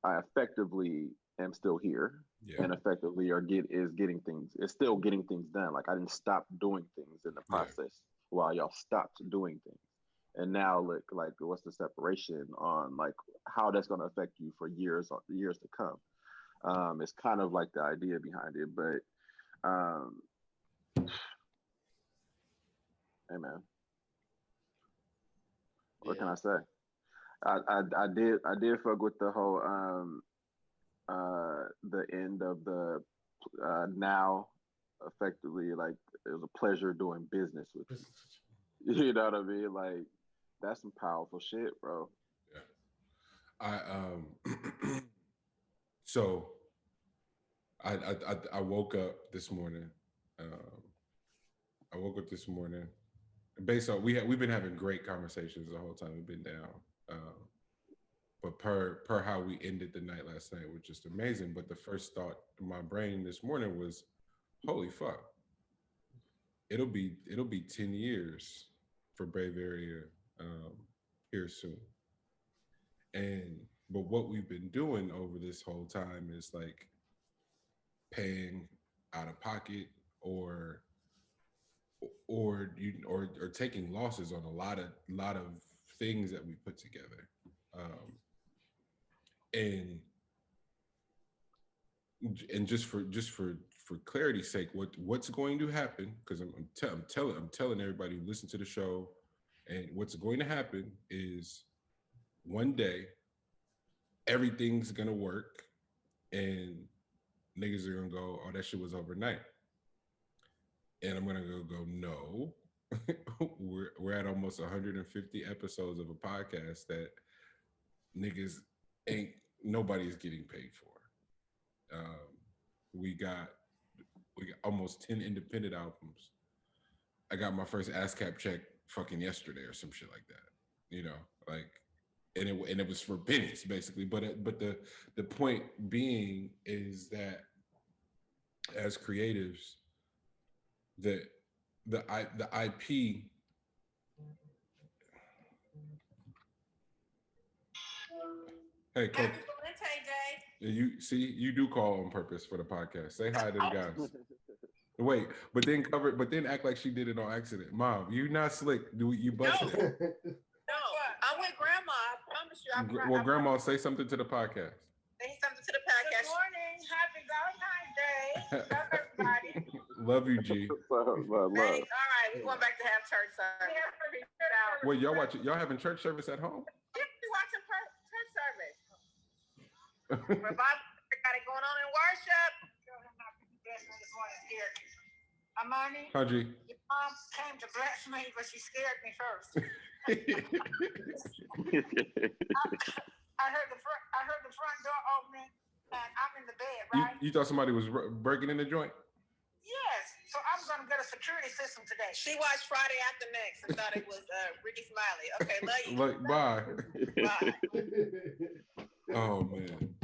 I effectively am still here Yeah. and effectively is still getting things done. Like I didn't stop doing things in the process while y'all stopped doing things. And now look, like what's the separation on like how that's going to affect you for years to come. It's kind of like the idea behind it, but hey man, what can I say? I did fuck with the whole the end of the now effectively like it was a pleasure doing business with you. You know what I mean? Like that's some powerful shit, bro. Yeah. So I woke up this morning. I woke up this morning based on we've been having great conversations the whole time we've been down. But per how we ended the night last night was just amazing. But the first thought in my brain this morning was, holy fuck. It'll be 10 years for Brave Area here soon. But what we've been doing over this whole time is like paying out of pocket or taking losses on a lot of things that we put together. And just for clarity's sake, what's going to happen? Because I'm telling everybody who listens to the show, and what's going to happen is one day everything's gonna work, and niggas are gonna go, "Oh, that shit was overnight," and I'm gonna go, no. we're at almost 150 episodes of a podcast that niggas nobody's getting paid for. We got almost 10 independent albums. I got my first ASCAP check fucking yesterday or some shit like that. You know, like, and it was for pennies basically. But the point being is that as creatives, the IP. Hey, Coach. You see, you do call on purpose for the podcast. Say hi to the guys. Wait, but then act like she did it on accident. Mom, you not slick. You busted? No, I'm with Grandma. I promise you. Well, Grandma, say something to the podcast. Say something to the podcast. Good morning. Happy Valentine's Day. Love everybody. Love you, G. Love. All right, we're going back to have church service. Wait, y'all having church service at home? Yeah, we're watching church service. Revival got it going on in worship. Amani, Haji. your mom came to bless me, but she scared me first. I heard the front door opening, and I'm in the bed, right? You thought somebody was breaking in the joint? Yes. So I'm gonna get a security system today. She watched Friday After Next and thought it was Ricky Smiley. Okay, love you. Like, bye. Bye. Oh man.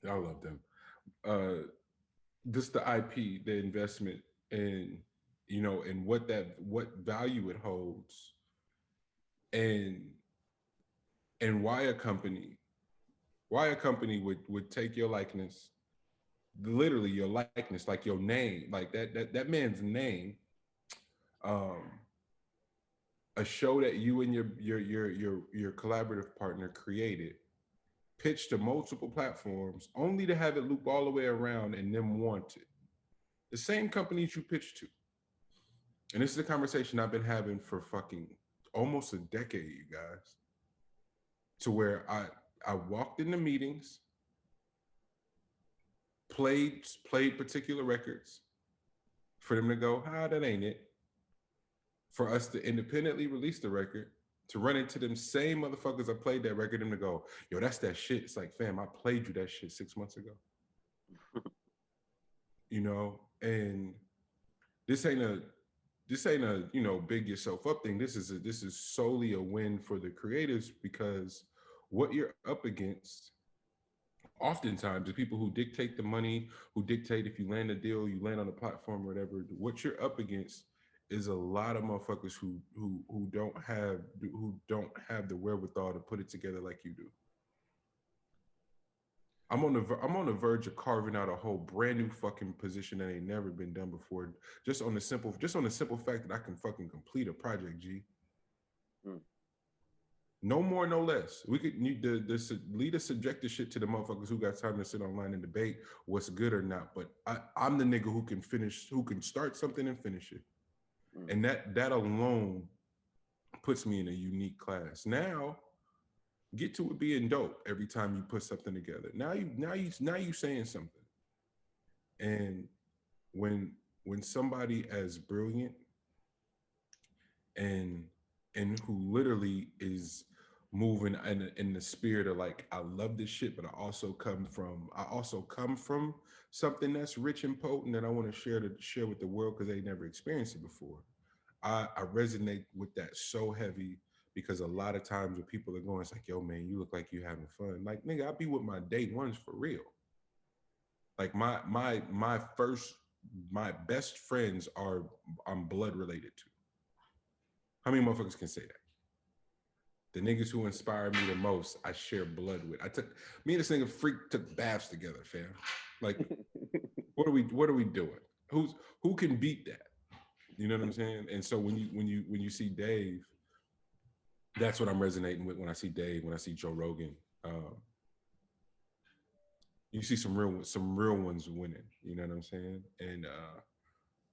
I love them. This the IP, the investment, and and what value it holds, and why a company would take your likeness, literally your likeness, like your name, like that man's name, a show that you and your collaborative partner created, pitched to multiple platforms, only to have it loop all the way around and them want it. The same companies you pitched to. And this is a conversation I've been having for fucking almost a decade, you guys. To where I walked into meetings, played particular records, for them to go, that ain't it. For us to independently release the record, to run into them same motherfuckers I played that record, them to go, yo, that's that shit. It's like, fam, I played you that shit 6 months ago. And this ain't a big yourself up thing. This is solely a win for the creatives, because what you're up against oftentimes the people who dictate the money, who dictate if you land a deal, you land on a platform or whatever, what you're up against is a lot of motherfuckers who don't have the wherewithal to put it together like you do. I'm on the verge of carving out a whole brand new fucking position that ain't never been done before. Just on the simple fact that I can fucking complete a project, G. No more, no less. We could need the lead a subjective shit to the motherfuckers who got time to sit online and debate what's good or not. But I'm the nigga who can start something and finish it. And that alone puts me in a unique class. Now, get to it being dope every time you put something together. Now you saying something. And when somebody as brilliant and who literally is moving in the spirit of like, I love this shit, but I also come from something that's rich and potent that I want to share with the world because they never experienced it before. I resonate with that so heavy because a lot of times when people are going, it's like, yo, man, you look like you having fun. Like, nigga, I be with my day ones for real. Like my best friends I'm blood related to. How many motherfuckers can say that? The niggas who inspire me the most, I share blood with. Me and this nigga freak took baths together, fam. Like, what are we doing? Who can beat that? You know what I'm saying? And so when you see Dave, that's what I'm resonating with when I see Dave, when I see Joe Rogan. You see some real ones winning. You know what I'm saying? And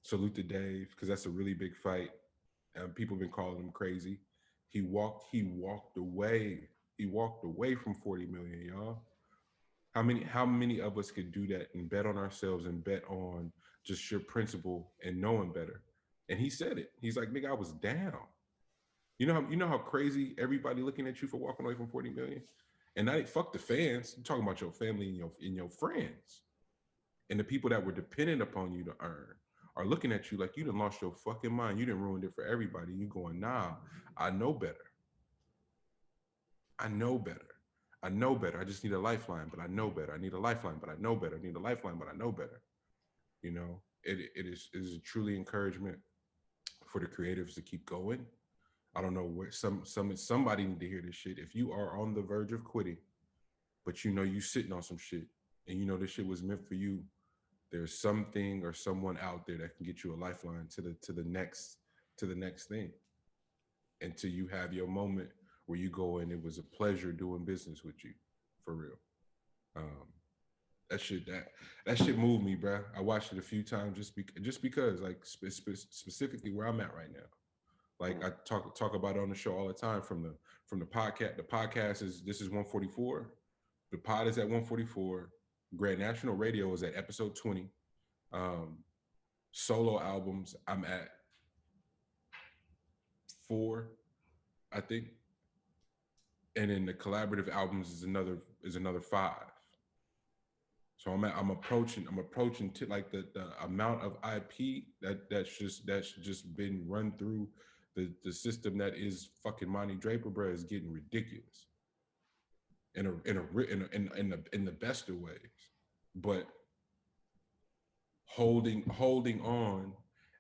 salute to Dave because that's a really big fight. People have been calling him crazy. He walked away. He walked away from 40 million, y'all. How many of us could do that and bet on ourselves and bet on just your principle and knowing better? And he said it. He's like, nigga, I was down. You know how crazy everybody looking at you for walking away from 40 million? And I fuck the fans. I'm talking about your family and your friends. And the people that were dependent upon you to earn are looking at you like you done lost your fucking mind. You done ruined it for everybody. You going, nah, I know better. I know better. I know better. I just need a lifeline, but I know better. I need a lifeline, but I know better. I need a lifeline, but I know better. You know, it is a truly encouragement for the creatives to keep going. I don't know where somebody need to hear this shit. If you are on the verge of quitting, but you know you sitting on some shit and you know this shit was meant for you, there's something or someone out there that can get you a lifeline to the next thing until you have your moment where you go and it was a pleasure doing business with you, for real. That shit moved me, bro. I watched it a few times just because, like specifically where I'm at right now. Like I talk about it on the show all the time from the podcast. The podcast this is 144. The pod is at 144. Grand National Radio is at episode 20. Solo albums, I'm at 4, I think. And then the collaborative albums is another 5. So I'm approaching to like the amount of IP that's just been run through the system that is fucking Monty Draper, bro, is getting ridiculous. In the best of ways, but holding on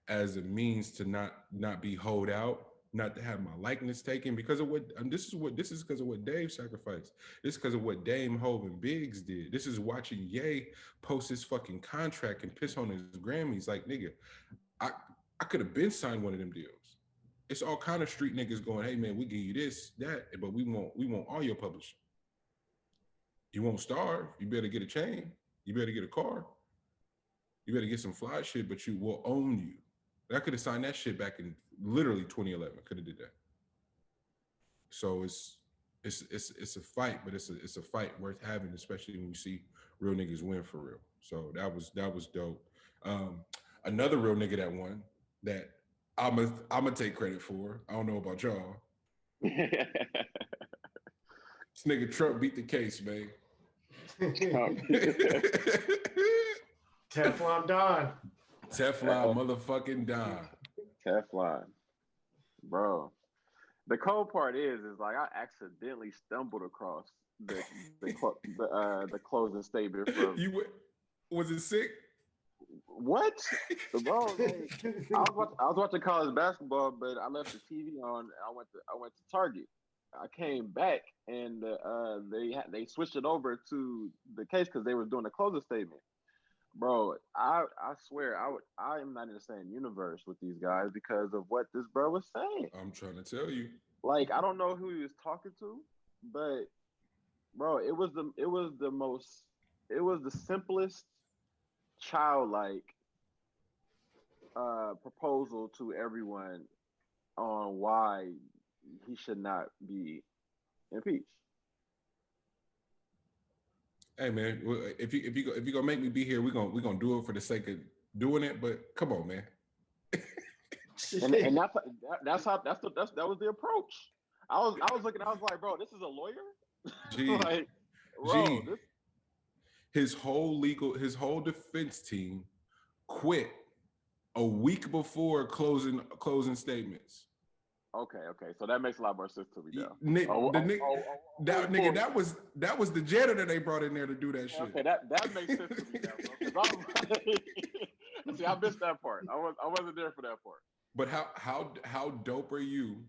as a means to not be holed out, not to have my likeness taken because of what this is because of what Dave sacrificed. This is because of what Dame Hove and Biggs did. This is watching Ye post his fucking contract and piss on his Grammys. Like, nigga, I could have been signed one of them deals. It's all kind of street niggas going, hey man, we give you this, that, but we want all your publishing. You won't starve. You better get a chain. You better get a car. You better get some fly shit, but you will own you. I could have signed that shit back in literally 2011. Could have did that. So it's a fight, but it's a fight worth having, especially when you see real niggas win for real. So that was dope. Another real nigga that won that I'ma take credit for. I don't know about y'all. This nigga Trump beat the case, man. Teflon Don. Teflon motherfucking Don. Teflon. Bro. The cold part is like I accidentally stumbled across the closing statement from was it sick? What? Bro, like, I was watching college basketball, but I left the TV on and I went to Target. I came back and they switched it over to the case because they were doing a closing statement. Bro, I swear I am not in the same universe with these guys because of what this bro was saying. I'm trying to tell you. Like, I don't know who he was talking to, but bro, it was the simplest childlike proposal to everyone on why he should not be impeached. Hey man, if you gonna make me be here, we're gonna do it for the sake of doing it. But come on, man. and that was the approach. I was looking. I was like, bro, this is a lawyer. Gee, like, bro, his whole defense team quit a week before closing statements. Okay, so that makes a lot more sense to me now. Nigga, that was the janitor they brought in there to do that shit. Okay, that makes sense to me now, bro. See, I missed that part. I wasn't there for that part. But how dope are you?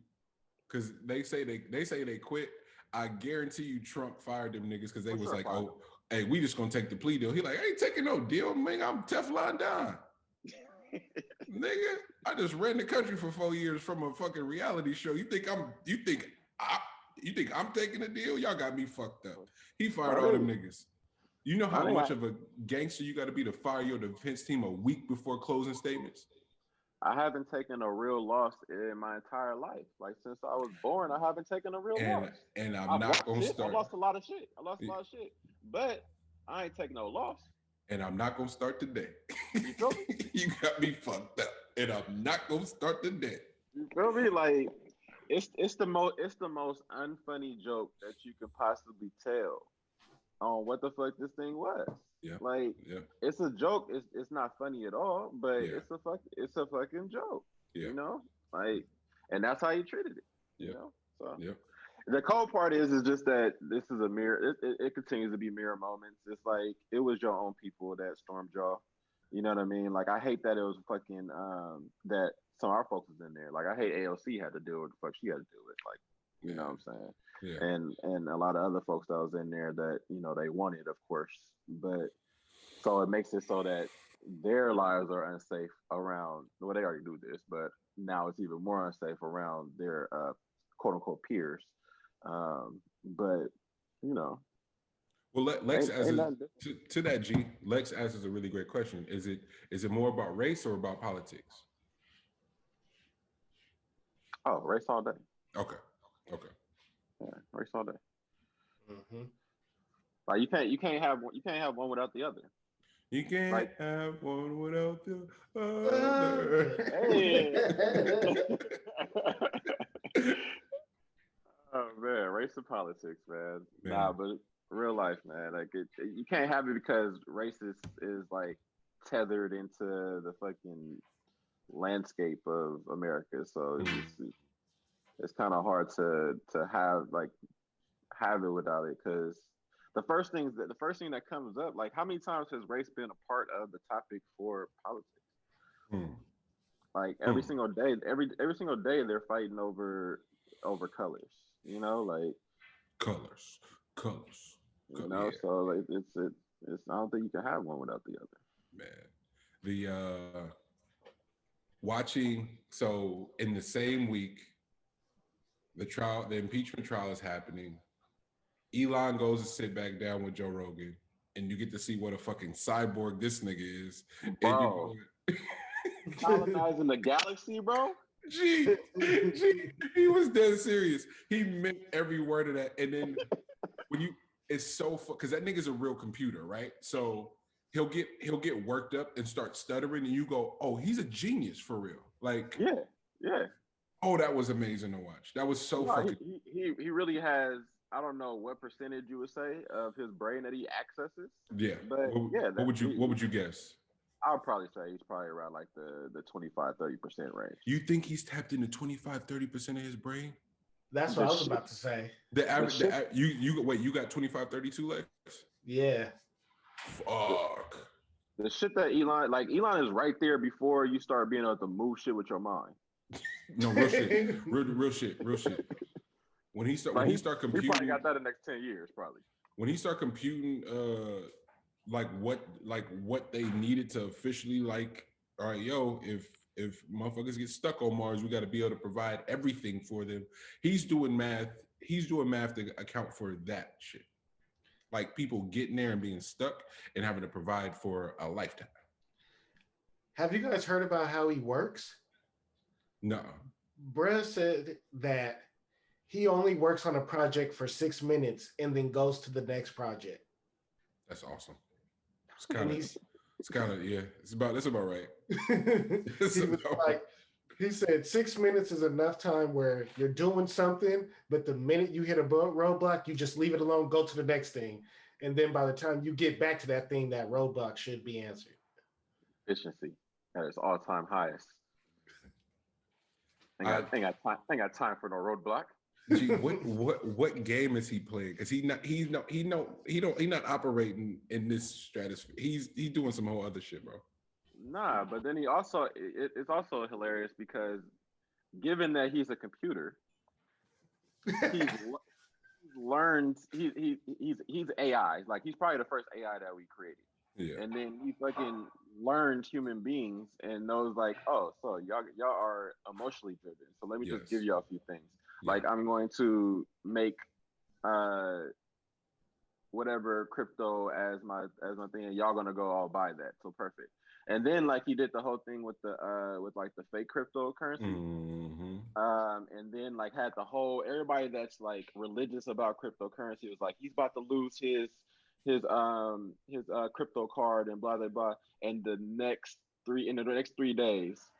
Because they say they quit. I guarantee you, Trump fired them niggas because they was like, oh, hey, we just gonna take the plea deal. He like, I ain't taking no deal, man. I'm Teflon Don. Nigga, I just ran the country for 4 years from a fucking reality show. You think I'm taking a deal? Y'all got me fucked up. He fired all them niggas. You know how much of a gangster you got to be to fire your defense team a week before closing statements? I haven't taken a real loss in my entire life. Like, since I was born, I haven't taken a real loss. And I'm not gonna start. I lost a lot of shit. But I ain't taking no loss. And I'm not gonna start today. You feel me? You got me fucked up. And I'm not gonna start today. You feel me? Like, it's the most unfunny joke that you can possibly tell on what the fuck this thing was. Yeah. Like, it's a joke. It's not funny at all, but it's a fucking joke. Yeah. You know? Like, and that's how you treated it. Yeah. You know? So yeah. The cold part is just that this is a mirror. It continues to be mirror moments. It's like, it was your own people that stormed y'all. You know what I mean? Like, I hate that it was fucking that some of our folks was in there. Like, I hate AOC had to deal with the fuck she had to deal with. Like, you know what I'm saying? Yeah. And a lot of other folks that was in there that, you know, they wanted, of course. But so it makes it so that their lives are unsafe around, well, they already do this, but now it's even more unsafe around their quote unquote peers. But, you know. Well, Lex asks to that, G. Lex asks a really great question. Is it more about race or about politics? Oh, race all day. Okay. Yeah, race all day. Mm-hmm. Like, you can't have one without the other. You can't have one without the other. Hey. Oh man, race and politics, man. Nah, but real life, man. Like, you can't have it because race is like tethered into the fucking landscape of America. So it's kind of hard to have it without it, because the first thing that comes up, like, how many times has race been a part of the topic for politics? Like, every single day, every single day they're fighting over colors. You know, like colors. You know, so like it's I don't think you can have one without the other. Man, the watching, so in the same week, the impeachment trial is happening. Elon goes to sit back down with Joe Rogan, and you get to see what a fucking cyborg this nigga is. Bro. Colonizing the galaxy, bro. Gee, he was dead serious. He meant every word of that. And then it's so because that nigga's a real computer, right? So he'll get worked up and start stuttering, and you go, oh, he's a genius for real. Like, yeah. Oh, that was amazing to watch. That was so fucking. He really has. I don't know what percentage you would say of his brain that he accesses. Yeah, but what would you guess? I would probably say he's probably around like the 25-30% range. You think he's tapped into 25-30% of his brain? That's what I was about to say. The average, you got 25-32 Lex? Yeah. Fuck. The shit that Elon is right there before you start being able to move shit with your mind. No, real shit. Real shit. when he start He probably computing, got that in the next 10 years, probably. when he start computing, like what they needed to officially like, all right, yo, if motherfuckers get stuck on Mars, we got to be able to provide everything for them. He's doing math to account for that shit. Like people getting there and being stuck and having to provide for a lifetime. Have you guys heard about how he works? No. Bruh said that he only works on a project for 6 minutes and then goes to the next project. That's awesome. That's about right. He said 6 minutes is enough time where you're doing something, but the minute you hit a roadblock, you just leave it alone, go to the next thing. And then by the time you get back to that thing, that roadblock should be answered. Efficiency at its all-time highest. Ain't got time for no roadblock. Gee, what game is he playing? Because he's not operating in this stratosphere. He's doing some whole other shit, bro. Nah, but then it's also hilarious because given that he's a computer, he's learned he's AI. Like he's probably the first AI that we created. Yeah. And then he fucking learned human beings and knows like, oh, so y'all are emotionally driven. So let me just give y'all a few things. Yeah. Like I'm going to make whatever crypto as my thing, and y'all gonna go all buy that. So perfect. And then like he did the whole thing with the fake cryptocurrency. Mm-hmm. And then like had the whole everybody that's like religious about cryptocurrency was like he's about to lose his crypto card and blah blah blah. And the next 3 days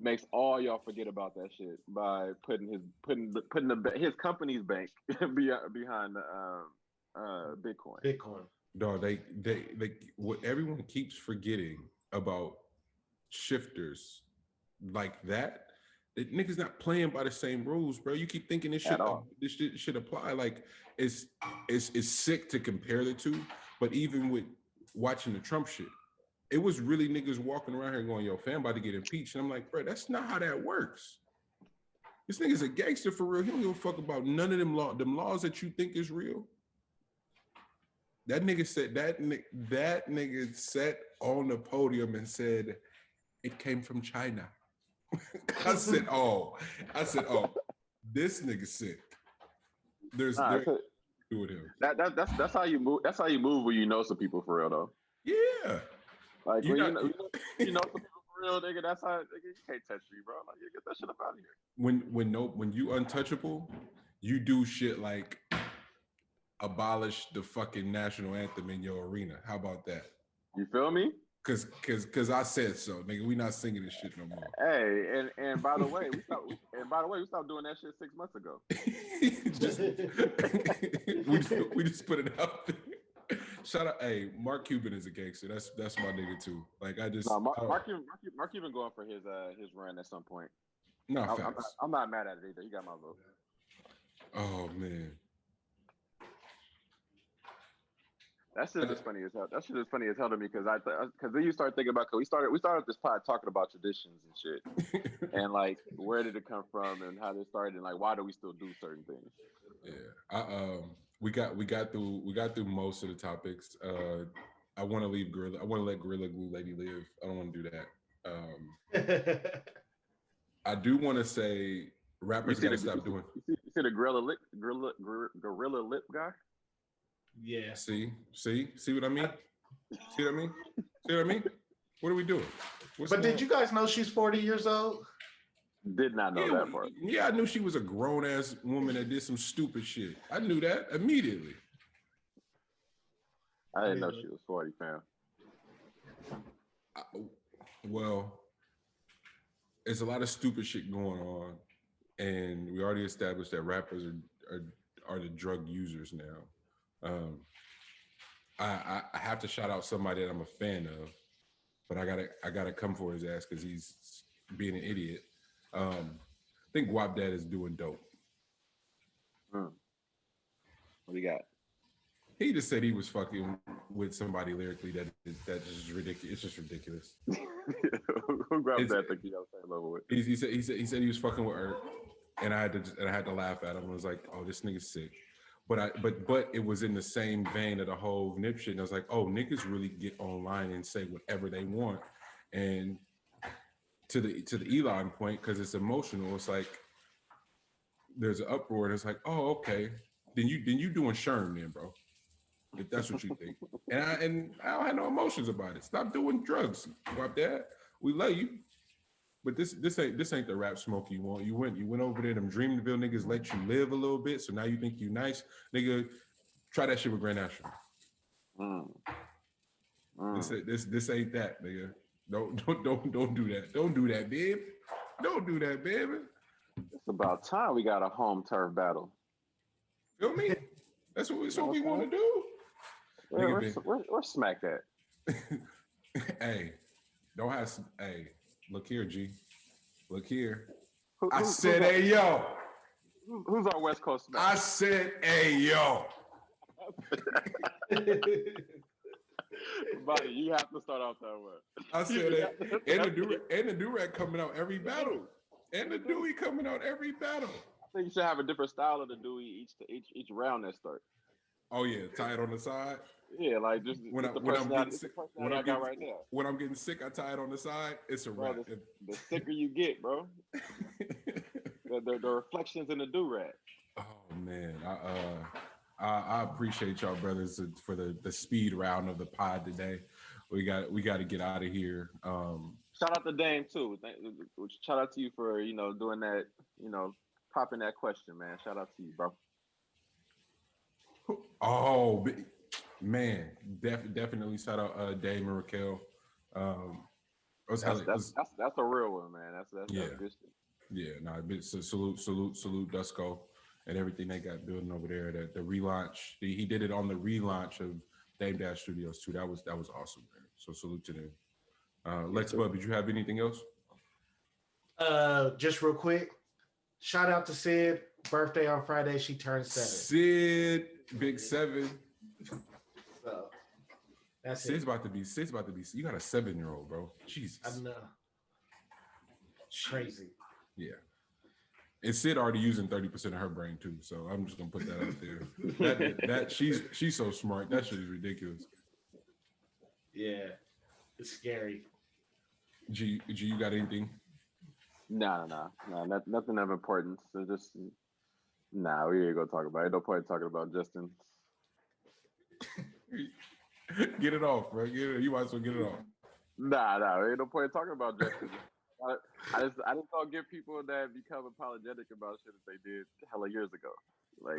makes all y'all forget about that shit by putting his company's bank behind the Bitcoin. Dog, they what everyone keeps forgetting about shifters like that. Niggas not playing by the same rules, bro. You keep thinking this shit should apply. Like it's sick to compare the two, but even with watching the Trump shit, it was really niggas walking around here going, yo, fam about to get impeached. And I'm like, bro, that's not how that works. This nigga's a gangster for real. He don't give a fuck about none of them laws that you think is real. That nigga said that nigga sat on the podium and said it came from China. I said, oh, this nigga sick. There's with him. That's how you move. That's how you move when you know some people for real though. Yeah. Like you know some people for real, nigga. That's how nigga, you can't touch me, bro. Like you get that shit up out of here. When you untouchable, you do shit like abolish the fucking national anthem in your arena. How about that? You feel me? Cause I said so, nigga. We not singing this shit no more. Hey, and by the way, we stopped doing that shit 6 months ago. we just put it out there. Shout out, hey, Mark Cuban is a gangster. That's my nigga too. Like I just Mark Cuban going for his run at some point. No, I'm not mad at it either. He got my vote. Oh man. That shit is funny as hell. That shit is funny as hell to me because then you start thinking about we started this pod talking about traditions and shit, and like where did it come from and how they started and like why do we still do certain things? Yeah, we got through most of the topics. I want to leave Gorilla. I want to let Gorilla Glue Lady live. I don't want to do that. I do want to say rappers gotta stop doing. You see the gorilla lip guy. Yeah. See what I mean? See what I mean? What are we doing? But did you guys know she's 40 years old? Did not know that part. Yeah, I knew she was a grown ass woman that did some stupid shit. I knew that immediately. I didn't know she was 40, fam. Well, there's a lot of stupid shit going on, and we already established that rappers are the drug users now. I have to shout out somebody that I'm a fan of, but I gotta come for his ass because he's being an idiot. I think Guap Dad is doing dope. What do you got? He just said he was fucking with somebody lyrically that's just ridiculous. It's just ridiculous. Who grabbed that? Think he got the same level with? He said he was fucking with her, and I had to laugh at him. I was like, oh, this nigga's sick. But it was in the same vein of the whole nip shit. And I was like, oh, niggas really get online and say whatever they want. And to the Elon point, because it's emotional, it's like there's an uproar, and it's like, oh, okay. Then you doing Sherm then, bro. If that's what you think. And I don't have no emotions about it. Stop doing drugs. Wipe that. We love you. But this ain't the rap smoke you want. You went over there. Them Dreamville niggas let you live a little bit. So now you think you nice, nigga. Try that shit with Grand Ashland. This ain't that, nigga. Don't do that. Don't do that, babe. Don't do that, baby. It's about time we got a home turf battle. Feel me? That's what we want to do. We're smacked at. Hey, don't have some. Hey, look here, G. Look here. I said, hey, yo. Who's our West Coast smack? I said, hey, yo. Buddy, you have to start off that way. I said that. And the do-rag coming out every battle. And the Dewey coming out every battle. I think you should have a different style of the Dewey each round that start. Oh yeah, tie it on the side. Yeah, like just when I'm getting sick. When I'm getting sick, I tie it on the side. It's a wrap. The sicker you get, bro. the reflections in the do-rag. Oh man, I appreciate y'all brothers for the speed round of the pod today. We got to get out of here. Shout out to Dame too. Shout out to you for doing that. Popping that question, man. Shout out to you, bro. Oh man, definitely shout out Dame and Raquel. That's a real one, man. That's good shit. Yeah, so salute Dusko and everything they got building over there. The relaunch, he did it on the relaunch of Dame Dash Studios too. That was awesome, man. So salute to them. Lex Bub, did you have anything else? Just real quick, shout out to Sid. Birthday on Friday. She turned 7. Sid, big 7. So that's Sid's about to be. You got a 7-year-old, bro. Jesus. I know. Crazy. Yeah. And Sid already using 30% of her brain too. So I'm just gonna put that out there. that she's so smart. That shit is ridiculous. Yeah. It's scary. G, you got anything? No, nothing of importance. So just we ain't gonna talk about it. No point talking about Justin. Get it off, bro. You might as well get it off. Ain't no point talking about Justin. I just don't get people that become apologetic about shit that they did hella years ago. Like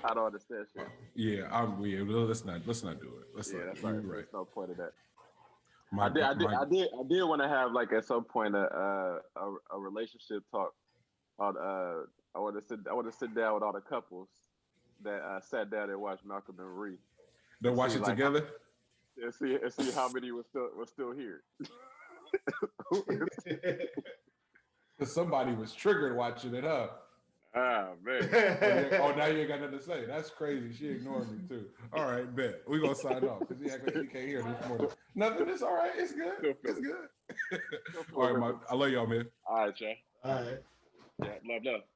I don't understand shit. Yeah, let's not do it. That's right. Right. There's no point of that. I did want to have like at some point a relationship talk on I want to sit down with all the couples that sat down and watched Malcolm and Marie. They watch it together. And see how many was still here. Somebody was triggered watching it, huh? Ah, man. Now you ain't got nothing to say. That's crazy. She ignored me too. All right, bet. We gonna sign off because he act like he can't hear this morning. Nothing. It's all right. It's good. It's good. All right, I love y'all, man. All right, y'all. All right. Yeah, love.